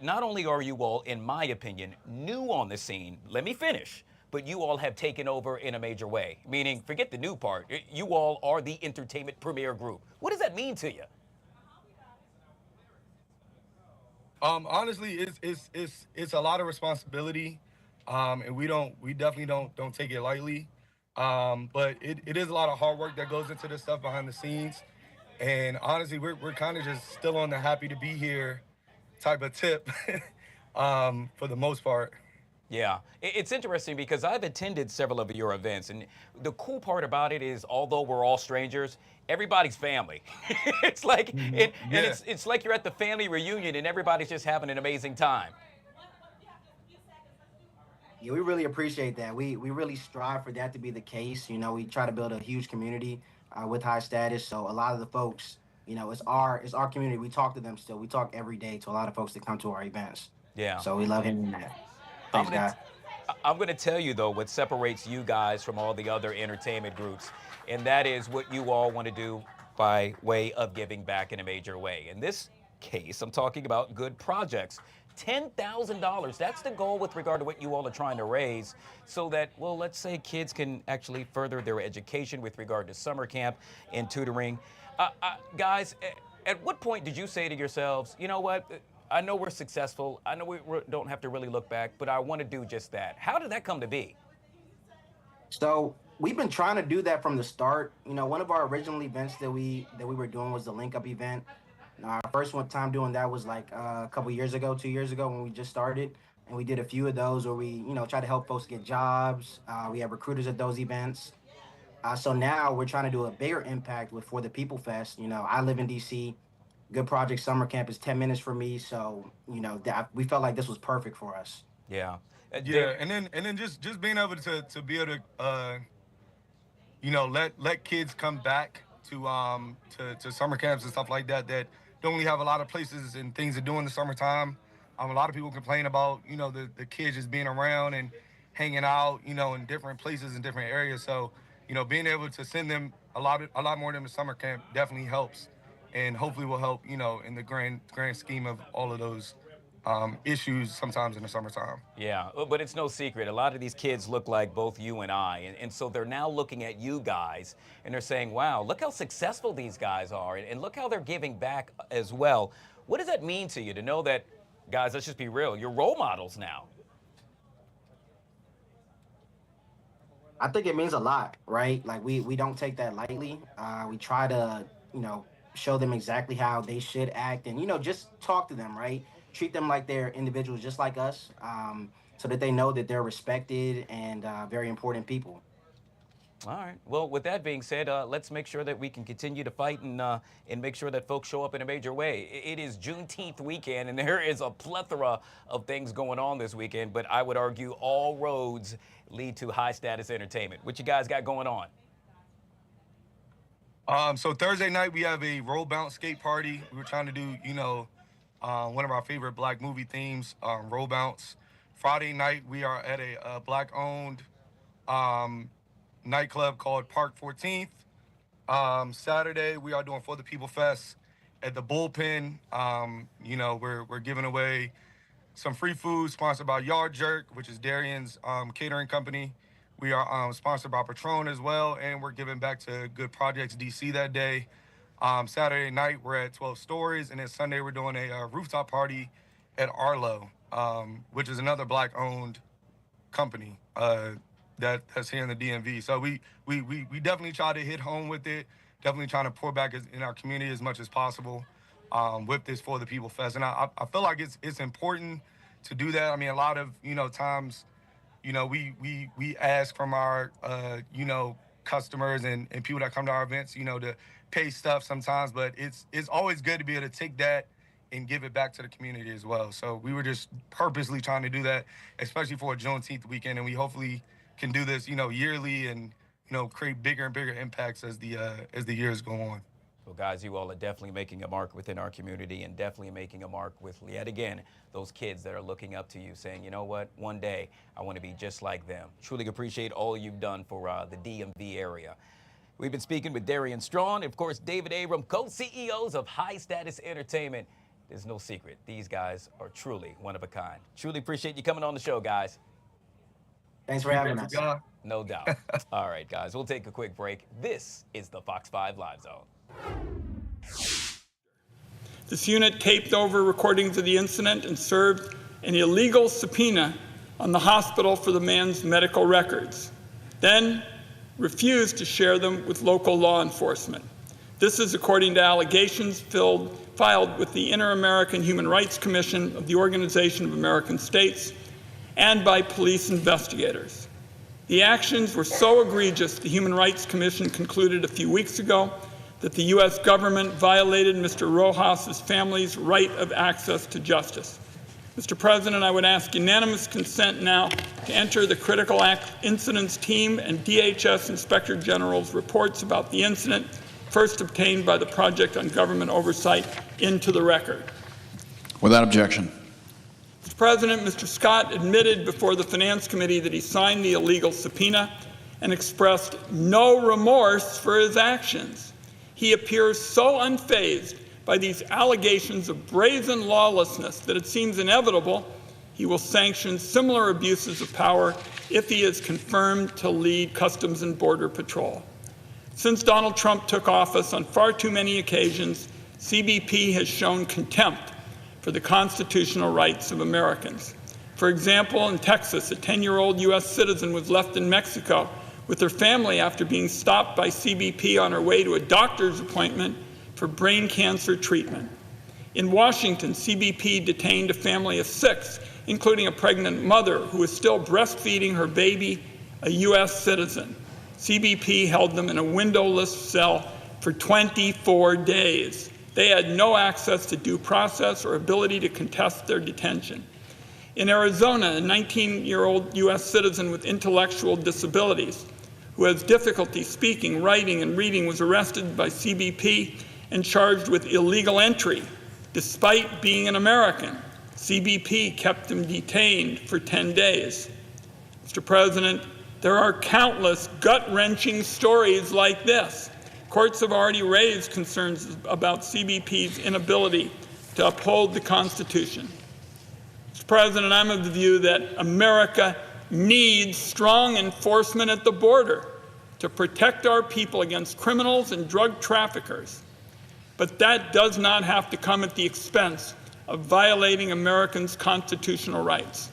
not only are you all, in my opinion, new on the scene, let me finish, but you all have taken over in a major way. Meaning, forget the new part, you all are the entertainment premier group. What does that mean to you? Honestly, it's a lot of responsibility, and we definitely don't take it lightly. But it is a lot of hard work that goes into this stuff behind the scenes. And honestly, we're kind of just still on the happy to be here type of tip for the most part. Yeah, it's interesting because I've attended several of your events, and the cool part about it is, although we're all strangers, everybody's family. It's like, and it's like you're at the family reunion and everybody's just having an amazing time. Yeah, we really appreciate that. We really strive for that to be the case. You know, we try to build a huge community with high status. So a lot of the folks, you know, it's our community. We talk to them still. We talk every day to a lot of folks that come to our events. Yeah. So we love hearing that. Thanks, guys. I'm going to tell you, though, what separates you guys from all the other entertainment groups, and that is what you all want to do by way of giving back in a major way. In this case, I'm talking about good projects. $10,000, that's the goal with regard to what you all are trying to raise so that, well, let's say kids can actually further their education with regard to summer camp and tutoring. Guys, at what point did you say to yourselves, you know what, I know we're successful, I know we don't have to really look back, but I want to do just that. How did that come to be? So we've been trying to do that from the start. You know, one of our original events that we were doing was the Link Up event. Our first time doing that was like a couple years ago, 2 years ago when we just started. And we did a few of those where we, you know, try to help folks get jobs. We have recruiters at those events. So now we're trying to do a bigger impact with For the People Fest. You know, I live in DC. Good Project Summer Camp is 10 minutes from me. So, you know, we felt like this was perfect for us. Yeah. Yeah, and then just being able to be able to, you know, let kids come back to summer camps and stuff like that don't really have a lot of places and things to do in the summertime. A lot of people complain about, you know, the kids just being around and hanging out, you know, in different places in different areas. So, you know, being able to send them a lot more of them to summer camp definitely helps, and hopefully will help, you know, in the grand scheme of all of those issues sometimes in the summertime. Yeah, but it's no secret. A lot of these kids look like both you and I, and so they're now looking at you guys, and they're saying, wow, look how successful these guys are, and look how they're giving back as well. What does that mean to you to know that, guys, let's just be real, you're role models now? I think it means a lot, right? Like, we don't take that lightly. We try to, you know, show them exactly how they should act and, you know, just talk to them, right? Treat them like they're individuals just like us, so that they know that they're respected and very important people. All right. Well, with that being said, let's make sure that we can continue to fight and make sure that folks show up in a major way. It is Juneteenth weekend, and there is a plethora of things going on this weekend, but I would argue all roads lead to high-status entertainment. What you guys got going on? So Thursday night, we have a roll bounce skate party. We were trying to do, you know, one of our favorite Black movie themes, roll bounce. Friday night, we are at a Black-owned nightclub called Park 14th. Saturday, we are doing For the People Fest at the Bullpen. You know, we're giving away some free food sponsored by Yard Jerk, which is Darian's catering company. We are sponsored by Patron as well, and we're giving back to Good Projects DC that day. Saturday night, we're at 12 Stories, and then Sunday, we're doing a rooftop party at Arlo, which is another Black-owned company that's here in the DMV. So we definitely try to hit home with it, definitely trying to pour back in our community as much as possible with this For the People Fest. And I feel like it's important to do that. I mean, a lot of, you know, times, you know, we ask from our, you know, customers and people that come to our events, you know, to pay stuff sometimes, but it's always good to be able to take that and give it back to the community as well. So we were just purposely trying to do that, especially for a Juneteenth weekend, and we hopefully can do this, you know, yearly and, you know, create bigger and bigger impacts as the years go on. Well, guys, you all are definitely making a mark within our community and definitely making a mark with, yet again, those kids that are looking up to you saying, you know what, one day I want to be just like them. Truly appreciate all you've done for the DMV area. We've been speaking with Darian Strawn, of course, David Abram, co-CEOs of High Status Entertainment. There's no secret. These guys are truly one of a kind. Truly appreciate you coming on the show, guys. Thanks for having us. No doubt. All right, guys, we'll take a quick break. This is the Fox 5 Live Zone. This unit taped over recordings of the incident and served an illegal subpoena on the hospital for the man's medical records, then refused to share them with local law enforcement. This is according to allegations filed with the Inter-American Human Rights Commission of the Organization of American States and by police investigators. The actions were so egregious, the Human Rights Commission concluded a few weeks ago that the U.S. government violated Mr. Rojas's family's right of access to justice. Mr. President, I would ask unanimous consent now to enter the Critical Incidents Team and DHS Inspector General's reports about the incident, first obtained by the Project on Government Oversight, into the record. Without objection. Mr. President, Mr. Scott admitted before the Finance Committee that he signed the illegal subpoena and expressed no remorse for his actions. He appears so unfazed by these allegations of brazen lawlessness that it seems inevitable he will sanction similar abuses of power if he is confirmed to lead Customs and Border Patrol. Since Donald Trump took office on far too many occasions, CBP has shown contempt for the constitutional rights of Americans. For example, in Texas, a 10-year-old U.S. citizen was left in Mexico with her family after being stopped by CBP on her way to a doctor's appointment for brain cancer treatment. In Washington, CBP detained a family of 6, including a pregnant mother who was still breastfeeding her baby, a U.S. citizen. CBP held them in a windowless cell for 24 days. They had no access to due process or ability to contest their detention. In Arizona, a 19-year-old U.S. citizen with intellectual disabilities who has difficulty speaking, writing, and reading was arrested by CBP and charged with illegal entry. Despite being an American, CBP kept him detained for 10 days. Mr. President, there are countless gut-wrenching stories like this. Courts have already raised concerns about CBP's inability to uphold the Constitution. Mr. President, I'm of the view that America needs strong enforcement at the border to protect our people against criminals and drug traffickers. But that does not have to come at the expense of violating Americans' constitutional rights.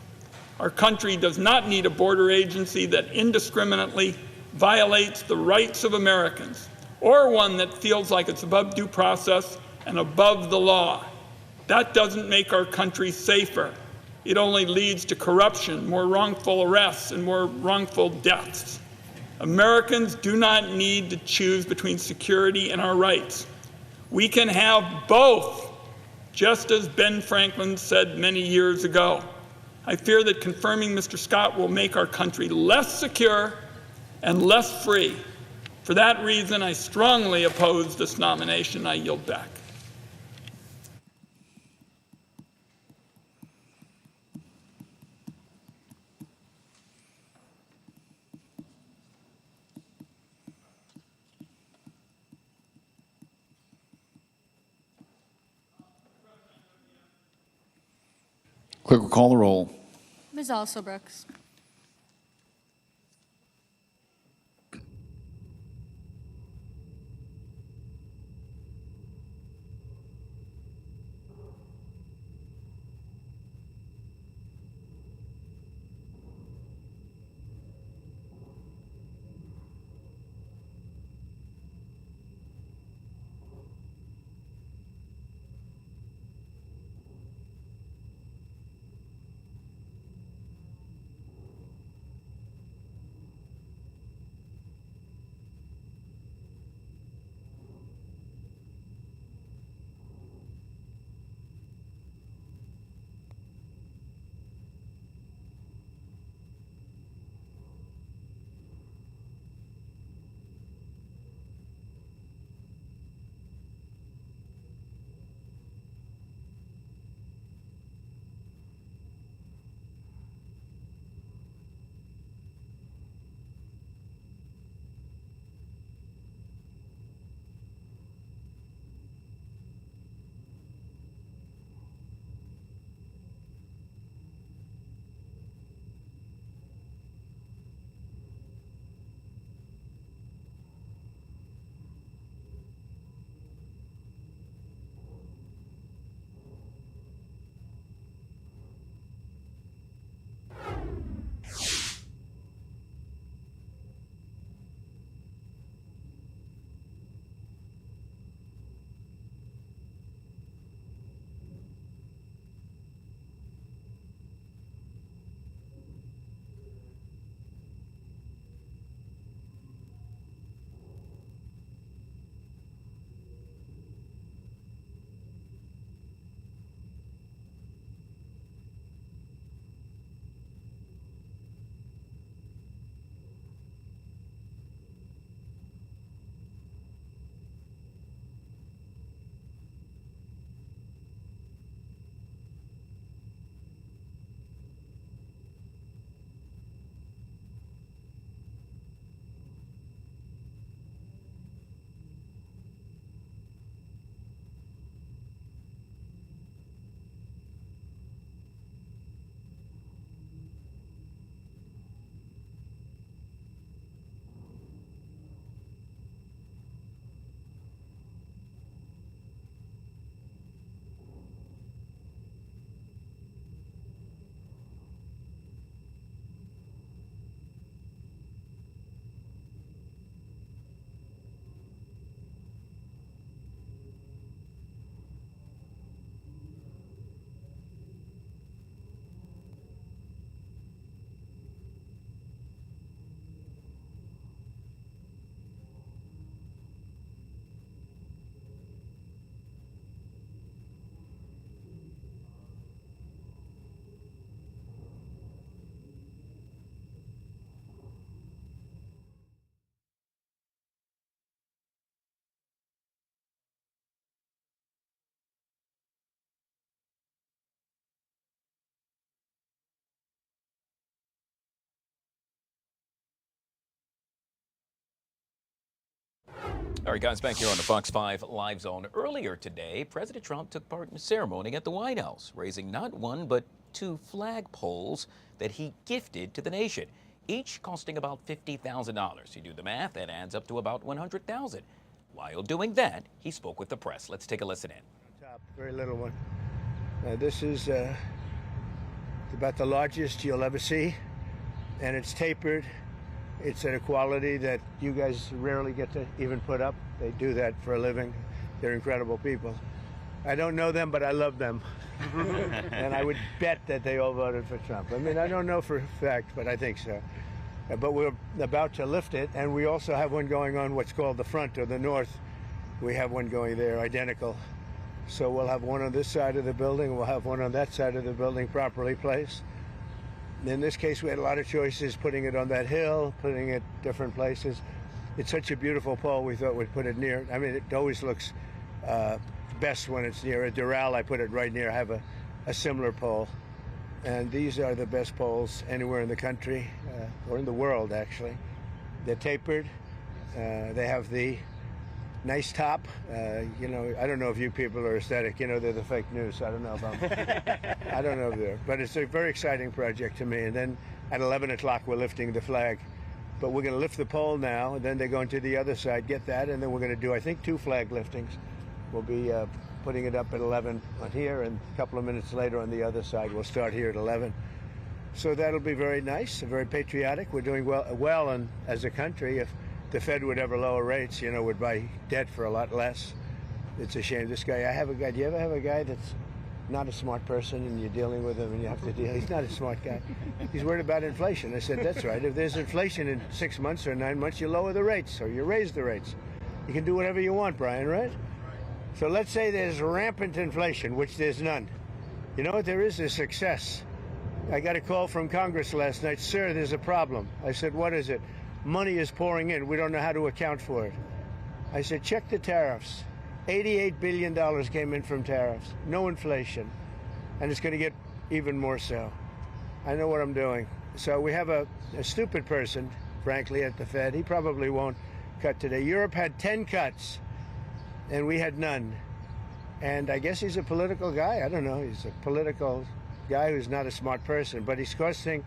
Our country does not need a border agency that indiscriminately violates the rights of Americans, or one that feels like it's above due process and above the law. That doesn't make our country safer. It only leads to corruption, more wrongful arrests, and more wrongful deaths. Americans do not need to choose between security and our rights. We can have both, just as Ben Franklin said many years ago. I fear that confirming Mr. Scott will make our country less secure and less free. For that reason, I strongly oppose this nomination. I yield back. Clerk will call the roll. Ms. Alsobrooks. All right, guys, back here on the Fox 5 Live Zone. Earlier today, President Trump took part in a ceremony at the White House, raising not one but 2 flagpoles that he gifted to the nation, each costing about $50,000. You do the math, that adds up to about $100,000. While doing that, he spoke with the press. Let's take a listen in. Top, very little one. This is about the largest you'll ever see, and it's tapered. It's at a quality that you guys rarely get to even put up. They do that for a living. They're incredible people. I don't know them, but I love them. And I would bet that they all voted for Trump. I mean, I don't know for a fact, but I think so. But we're about to lift it, and we also have one going on what's called the front or the north. We have one going there, identical. So we'll have one on this side of the building, we'll have one on that side of the building properly placed. In this case, we had a lot of choices, putting it on that hill, putting it different places. It's such a beautiful pole, we thought we'd put it near. I mean, it always looks best when it's near a Doral. I put it right near. I have a similar pole. And these are the best poles anywhere in the country, or in the world, actually. They're tapered. They have the nice top. You know, I don't know if you people are aesthetic. You know, they're the fake news. I don't know about I don't know if they're. But it's a very exciting project to me. And then at 11 o'clock, we're lifting the flag. But we're going to lift the pole now, and then they're going to the other side, get that, and then we're going to do, I think, 2 flag liftings. We'll be putting it up at 11 on here, and a couple of minutes later on the other side. We'll start here at 11. So that'll be very nice, very patriotic. We're doing well and as a country. If the Fed would ever lower rates, you know, would buy debt for a lot less. It's a shame. This guy, I have a guy, do you ever have a guy that's not a smart person and you're dealing with him and you have to deal? He's not a smart guy. He's worried about inflation. I said, that's right. If there's inflation in 6 months or 9 months, you lower the rates or you raise the rates. You can do whatever you want, Brian, right? So let's say there's rampant inflation, which there's none. You know what there is? Is success. I got a call from Congress last night. Sir, there's a problem. I said, what is it? Money is pouring in. We don't know how to account for it. I said, check the tariffs. $88 billion came in from tariffs. No inflation. And it's going to get even more so. I know what I'm doing. So we have a stupid person, frankly, at the Fed. He probably won't cut today. Europe had 10 cuts, and we had none. And I guess he's a political guy. I don't know. He's a political guy who's not a smart person, but he's costing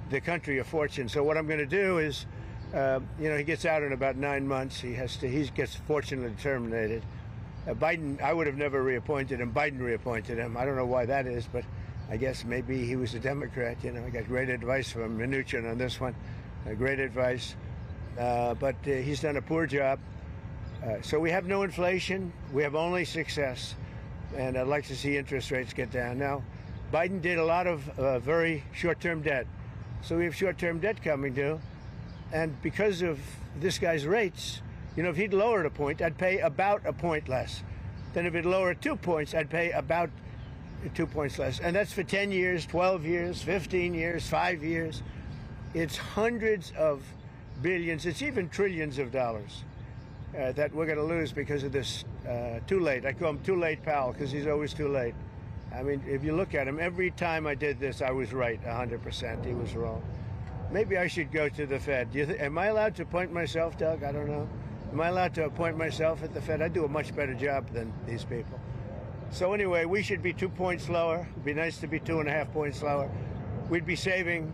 the country a fortune. So what I'm going to do is, you know, he gets out in about 9 months. He gets fortunately terminated. Biden, I would have never reappointed him. Biden reappointed him. I don't know why that is, but I guess maybe he was a Democrat. You know, I got great advice from Mnuchin on this one. Great advice. But he's done a poor job. So we have no inflation. We have only success. And I'd like to see interest rates get down. Now, Biden did a lot of very short-term debt. So we have short-term debt coming due. And because of this guy's rates, you know, if he'd lowered a point, I'd pay about a point less. Then if he'd lowered 2 points, I'd pay about 2 points less. And that's for 10 years, 12 years, 15 years, 5 years. It's hundreds of billions. It's even trillions of dollars that we're going to lose because of this too late. I call him Too Late Powell because he's always too late. I mean, if you look at him, every time I did this, I was right 100%. He was wrong. Maybe I should go to the Fed. Am I allowed to appoint myself, Doug? I don't know. Am I allowed to appoint myself at the Fed? I do a much better job than these people. So anyway, we should be 2 points lower. It'd be nice to be 2.5 points lower. We'd be saving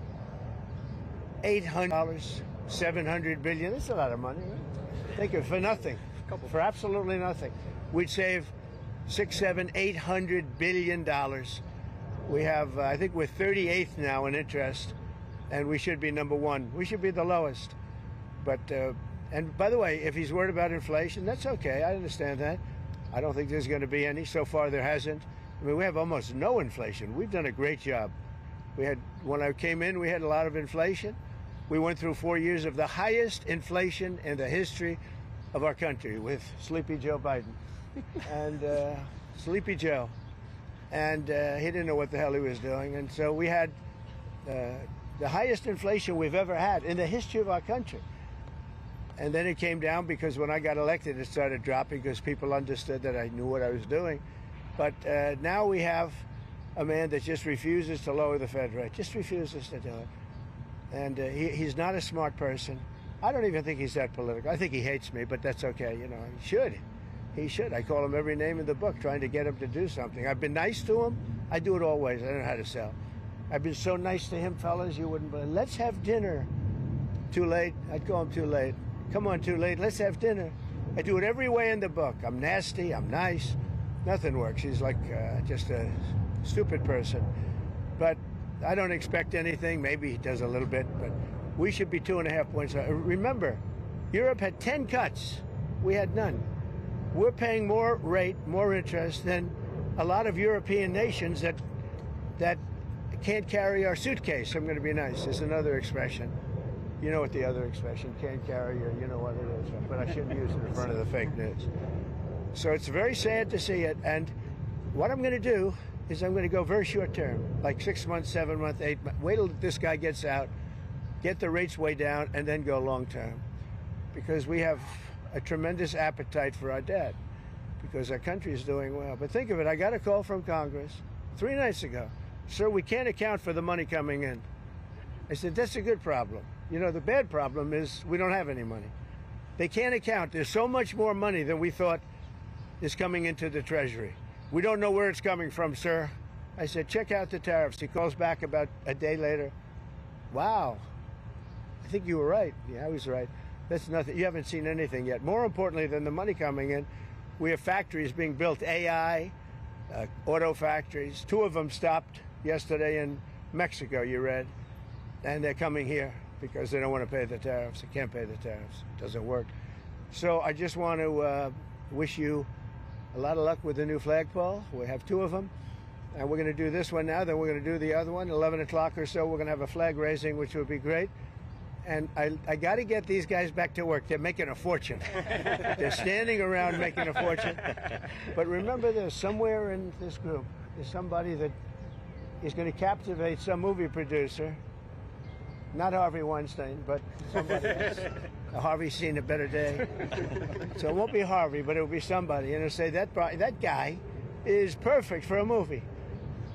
$800, $700 billion. That's a lot of money, right? Think of it, for nothing, for absolutely nothing. We'd save $600, $700, $800 billion. We have, I think we're 38th now in interest, and we should be number 1. We should be the lowest. But, and by the way, if he's worried about inflation, that's okay. I understand that. I don't think there's going to be any. So far, there hasn't. I mean, we have almost no inflation. We've done a great job. We had, when I came in, we had a lot of inflation. We went through 4 years of the highest inflation in the history of our country with Sleepy Joe Biden. And Sleepy Joe. And he didn't know what the hell he was doing. And so we had the highest inflation we've ever had in the history of our country. And then it came down because when I got elected, it started dropping because people understood that I knew what I was doing. But now we have a man that just refuses to lower the Fed rate, just refuses to do it. And he's not a smart person. I don't even think he's that political. I think he hates me, but that's okay. You know, he should. He should. I call him every name in the book, trying to get him to do something. I've been nice to him. I do it always. I don't know how to sell. I've been so nice to him, fellas, you wouldn't believe. Let's have dinner. Too late. I'd call him too late. Come on, too late. Let's have dinner. I do it every way in the book. I'm nasty. I'm nice. Nothing works. He's like just a stupid person. But I don't expect anything. Maybe he does a little bit, but we should be 2.5 points. Remember, Europe had 10 cuts. We had none. We're paying more rate, more interest than a lot of European nations that can't carry our suitcase. I'm going to be nice. There's another expression. You know what the other expression, can't carry your, you know what it is, but I shouldn't use it in front of the fake news. So it's very sad to see it, and what I'm going to do is I'm going to go very short term, like 6 months, 7 months, 8 months. Wait till this guy gets out, get the rates way down, and then go long term. Because we have a tremendous appetite for our debt, because our country is doing well. But think of it, I got a call from Congress 3 nights ago. Sir, we can't account for the money coming in. I said, that's a good problem. You know, the bad problem is we don't have any money. They can't account. There's so much more money than we thought is coming into the Treasury. We don't know where it's coming from, sir. I said, check out the tariffs. He calls back about a day later. Wow, I think you were right. Yeah, I was right. That's nothing. You haven't seen anything yet. More importantly than the money coming in, we have factories being built, AI, auto factories. 2 of them stopped yesterday in Mexico, you read, and they're coming here because they don't want to pay the tariffs. They can't pay the tariffs. It doesn't work. So I just want to wish you a lot of luck with the new flagpole. We have 2 of them, and we're going to do this one now, then we're going to do the other one. 11 o'clock or so, we're going to have a flag raising, which would be great. And I got to get these guys back to work. They're making a fortune. They're standing around making a fortune. But remember this, somewhere in this group is somebody that is going to captivate some movie producer. Not Harvey Weinstein, but somebody else. Harvey's seen a better day. So it won't be Harvey, but it'll be somebody. And it'll say, that guy is perfect for a movie.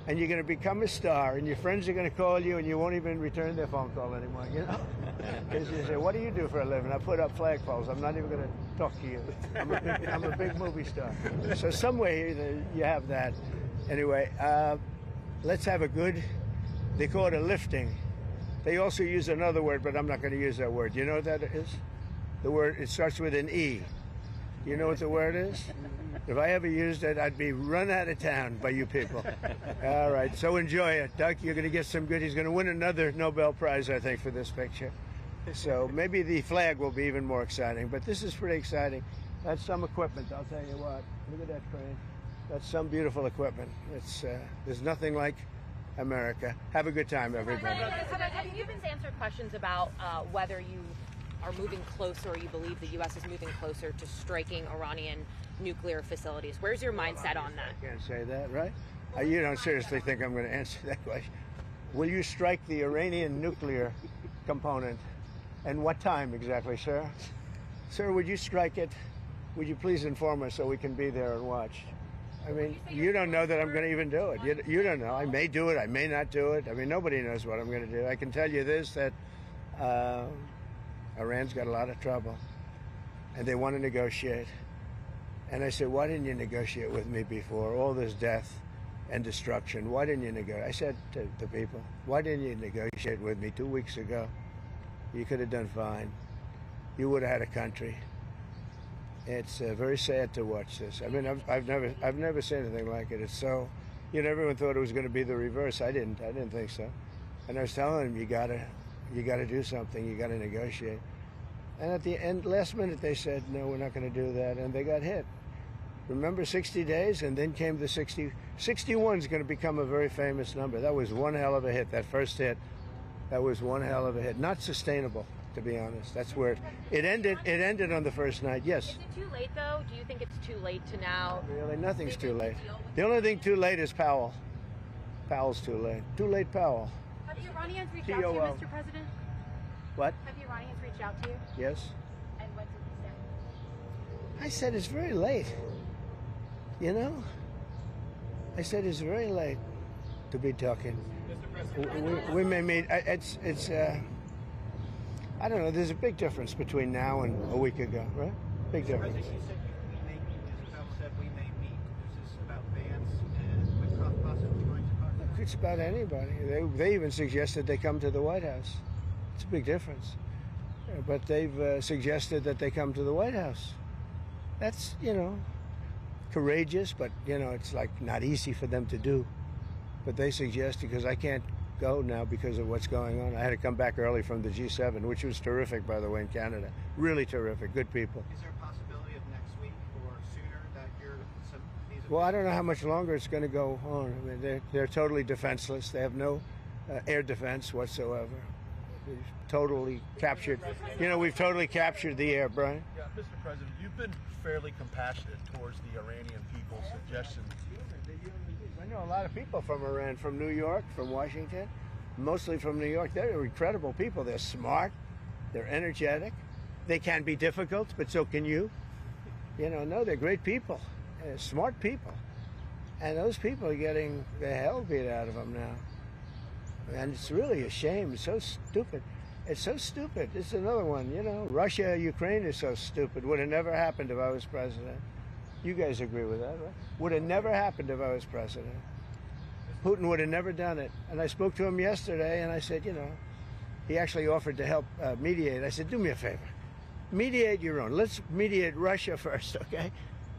And you're going to become a star, and your friends are going to call you, and you won't even return their phone call anymore, you know? Because you say, what do you do for a living? I put up flagpoles. I'm not even going to talk to you. I'm a big movie star. So some way you have that. Anyway, let's have a good, they call it a lifting. They also use another word, but I'm not going to use that word. You know what that is? The word, it starts with an E. You know what the word is? If I ever used it, I'd be run out of town by you people. All right, so enjoy it. Doug, you're going to get some good. He's going to win another Nobel Prize, I think, for this picture. So maybe the flag will be even more exciting, but this is pretty exciting. That's some equipment, I'll tell you what. Look at that crane. That's some beautiful equipment. It's there's nothing like America. Have a good time, everybody. Have you been answered questions about whether you are moving closer, or you believe the U.S. is moving closer to striking Iranian nuclear facilities? Where's your mindset on that? I can't say that, right? You don't seriously think I'm going to answer that question? Will you strike the Iranian nuclear component? And what time exactly, sir? Sir, would you strike it? Would you please inform us so we can be there and watch? I mean, you don't know that I'm going to even do it. You don't know. I may do it. I may not do it. I mean, nobody knows what I'm going to do. I can tell you this, that Iran's got a lot of trouble, and they want to negotiate. And I said, why didn't you negotiate with me before? All this death and destruction. Why didn't you negotiate? I said to the people, why didn't you negotiate with me 2 weeks ago? You could have done fine. You would have had a country. It's very sad to watch this. I mean, I've never seen anything like it. It's so, you know, everyone thought it was going to be the reverse. I didn't think so. And I was telling them, you gotta do something. You gotta negotiate. And at the end, last minute, they said, no, we're not going to do that, and they got hit. Remember 60 days, and then came the 60. 61 is going to become a very famous number. That was one hell of a hit. That first hit, that was one hell of a hit. Not sustainable, to be honest. That's where it ended. It ended on the first night. Yes. Is it too late, though? Do you think it's too late to now? Really, nothing's too late. The only thing too late is Powell. Powell's too late. Too late, Powell. Have the Iranians reached out to you, Mr. President? What? Have the Iranians reached out to you? Yes. And what did you say? I said it's very late. You know? I said it's very late to be talking. We may meet. I don't know. There's a big difference between now and a week ago, right? Big difference. It's about anybody. They even suggested they come to the White House. It's a big difference. But they've suggested that they come to the White House. That's, you know, courageous, but, you know, it's like not easy for them to do. But they suggest, because I can't go now because of what's going on. I had to come back early from the G7, which was terrific, by the way, in Canada. Really terrific, good people. Is there a possibility of next week or sooner that Well, I don't know how much longer it's going to go on. I mean, they're totally defenseless. They have no air defense whatsoever. We've totally captured, you know, we've totally captured the air, Brian. Yeah, Mr. President, you've been fairly compassionate towards the Iranian people's suggestions. I know a lot of people from Iran, from New York, from Washington, mostly from New York. They're incredible people. They're smart, they're energetic, they can be difficult, but so can you. You know, no, they're great people, smart people. And those people are getting the hell beat out of them now. And it's really a shame. It's so stupid. It's so stupid. It's another one, you know. Russia, Ukraine is so stupid. Would have never happened if I was president. You guys agree with that, right? Would have never happened if I was president. Putin would have never done it. And I spoke to him yesterday, and I said, you know, he actually offered to help mediate. I said, do me a favor. Mediate your own. Let's mediate Russia first, okay?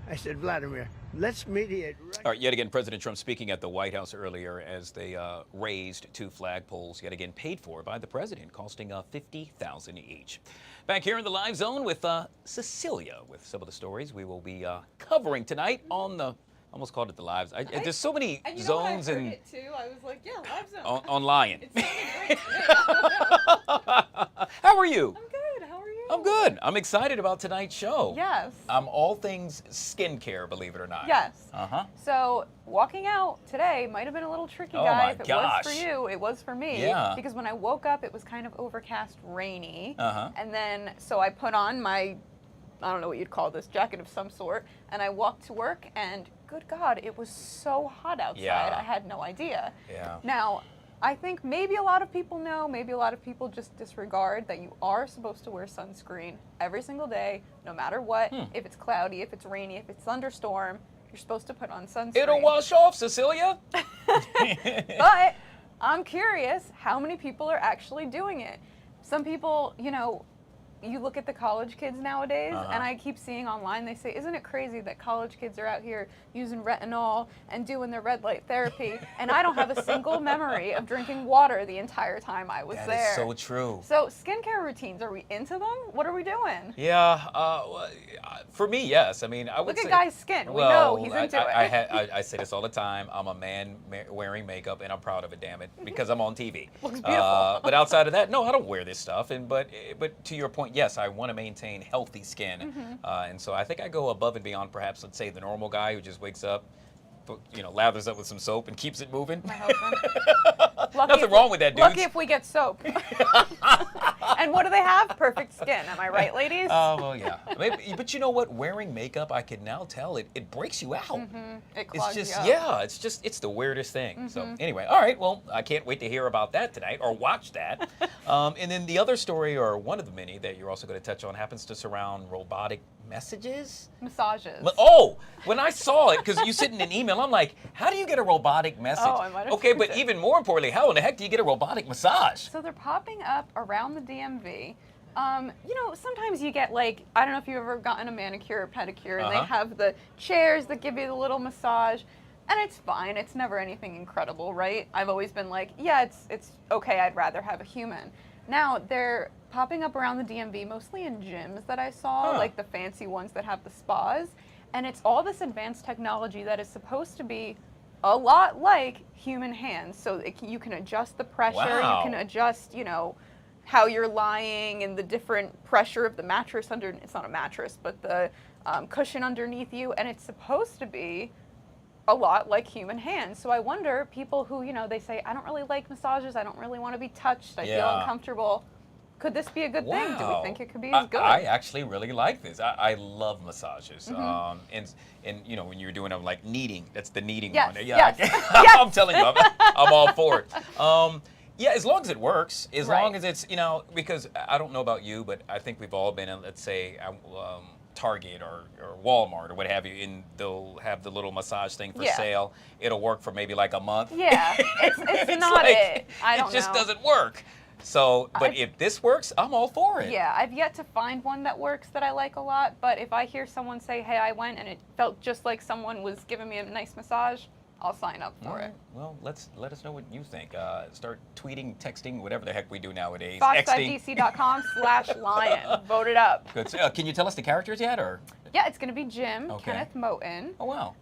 I said, Vladimir, let's mediate Russia. All right, yet again, President Trump speaking at the White House earlier as they raised 2 flagpoles, yet again paid for by the president, costing $50,000 each. Back here in the Live Zone with Cecilia with some of the stories we will be covering tonight on the, almost called it the Live Zone. There's so many and you zones know what, I heard and it too. I was like, yeah, Live Zone. on Lion. It sounded great to me. How are you? I'm good. How are you? I'm good. I'm excited about tonight's show. Yes. I'm all things skincare, believe it or not. Yes. Uh-huh. So walking out today might have been a little tricky, Oh Guy. my If it gosh. was for you, it was for me. Yeah. Because when I woke up, it was kind of overcast, rainy. Uh-huh. And then, so I put on my, I don't know what you'd call this, jacket of some sort, and I walked to work, and good God, it was so hot outside. Yeah. I had no idea. Yeah. Now, I think maybe a lot of people know, maybe a lot of people just disregard that you are supposed to wear sunscreen every single day, no matter what. If it's cloudy, if it's rainy, if it's thunderstorm, you're supposed to put on sunscreen. It'll wash off, Cecilia. But I'm curious how many people are actually doing it. Some people, you know, you look at the college kids nowadays, and I keep seeing online, they say, isn't it crazy that college kids are out here using retinol and doing their red light therapy? And I don't have a single memory of drinking water the entire time I was there. That is so true. So skincare routines, are we into them? What are we doing? Yeah, for me, yes. I mean, I would Look say, at Guy's skin. We well, know he's into I say this all the time. I'm a man wearing makeup, and I'm proud of it, damn it, because I'm on TV. Looks beautiful. But outside of that, no, I don't wear this stuff. But to your point, yes, I want to maintain healthy skin, and so I think I go above and beyond, perhaps, let's say, the normal guy who just wakes up, you know, lathers up with some soap and keeps it moving. My husband. Nothing wrong with that, dude. Lucky if we get soap. And what do they have? Perfect skin. Am I right, ladies? Oh, well, yeah. But you know what? Wearing makeup, I can now tell it breaks you out. It clogs It's just, you up. yeah, it's the weirdest thing. So anyway, all right, well, I can't wait to hear about that tonight or watch that. And then the other story, or one of the many that you're also going to touch on, happens to surround robotic messages? Massages. Oh, when I saw it, because you sent in an email, I'm like, how do you get a robotic message? Oh, I might have Okay, sent but it. even more importantly, how in the heck do you get a robotic massage? So they're popping up around the DMV. You know, sometimes you get like, I don't know if you've ever gotten a manicure or pedicure, and they have the chairs that give you the little massage, and it's fine. It's never anything incredible, right? I've always been like, yeah, it's okay. I'd rather have a human. Now they're popping up around the DMV, mostly in gyms that I saw, like the fancy ones that have the spas, and it's all this advanced technology that is supposed to be a lot like human hands. So you can adjust the pressure, Wow. you can adjust, you know, how you're lying and the different pressure of the mattress under, it's not a mattress, but the cushion underneath you, and it's supposed to be a lot like human hands. So I wonder, people who, you know, they say, I don't really like massages, I don't really want to be touched, I feel Yeah. uncomfortable. Could this be a good thing? Do we Wow. think it could be as good? I actually really like this. I love massages. And you know, when you're doing like kneading, that's the kneading Yes, one. yes, Yeah, yes. I'm telling you, I'm all for it. Yeah, as long as it works, as Right. long as it's, you know, because I don't know about you, but I think we've all been in, let's say, Target or Walmart or what have you, and they'll have the little massage thing for Yeah. sale. It'll work for maybe like a month. Yeah, it's not like, it. I don't It just know. doesn't work. So, but if this works, I'm all for it. Yeah, I've yet to find one that works that I like a lot, but if I hear someone say, hey, I went and it felt just like someone was giving me a nice massage, I'll sign up for it. Well, let us know what you think. Start tweeting, texting, whatever the heck we do nowadays. Fox5DC.com/lion. Vote it up. Good. Can you tell us the characters yet, or? Yeah, it's going to be Jim, Okay. Kenneth Moten. Oh, wow.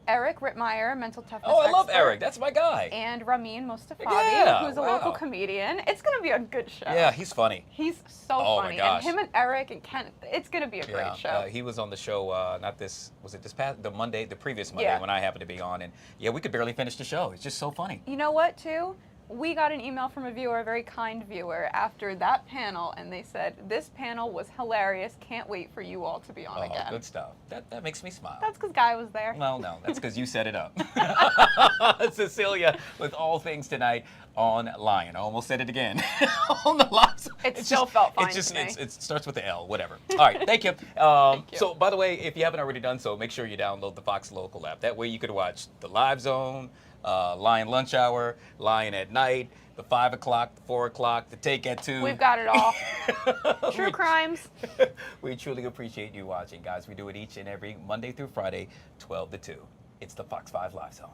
Eric Rittmeyer, mental toughness Oh, I love expert, Eric. That's my guy. And Ramin Mostafadi, Yeah, who's a wow. local comedian. It's going to be a good show. Yeah, he's funny. He's so Oh, my funny. gosh. And him and Eric and Kenneth, it's going to be a great show. He was on the show, was it this past, the previous Monday Yeah. when I happened to be on, and yeah, we could barely finish the show. It's just so funny. You know what, too? We got an email from a viewer, a very kind viewer, after that panel, and they said, this panel was hilarious. Can't wait for you all to be on again. Good stuff. That makes me smile. That's because Guy was there. Well, no, that's because you set it up. Cecilia with all things tonight on Lion. I almost said it again. On the Lions. It still felt fine It to me. it starts with the L, whatever. All right, thank you. So, by the way, if you haven't already done so, make sure you download the Fox Local app. That way you could watch the Live Zone, Lion Lunch Hour, Lion at Night, the 5 o'clock, the 4 o'clock, the Take at 2. We've got it all. True crimes. We truly appreciate you watching, guys. We do it each and every Monday through Friday, 12 to 2. It's the Fox 5 Live Zone.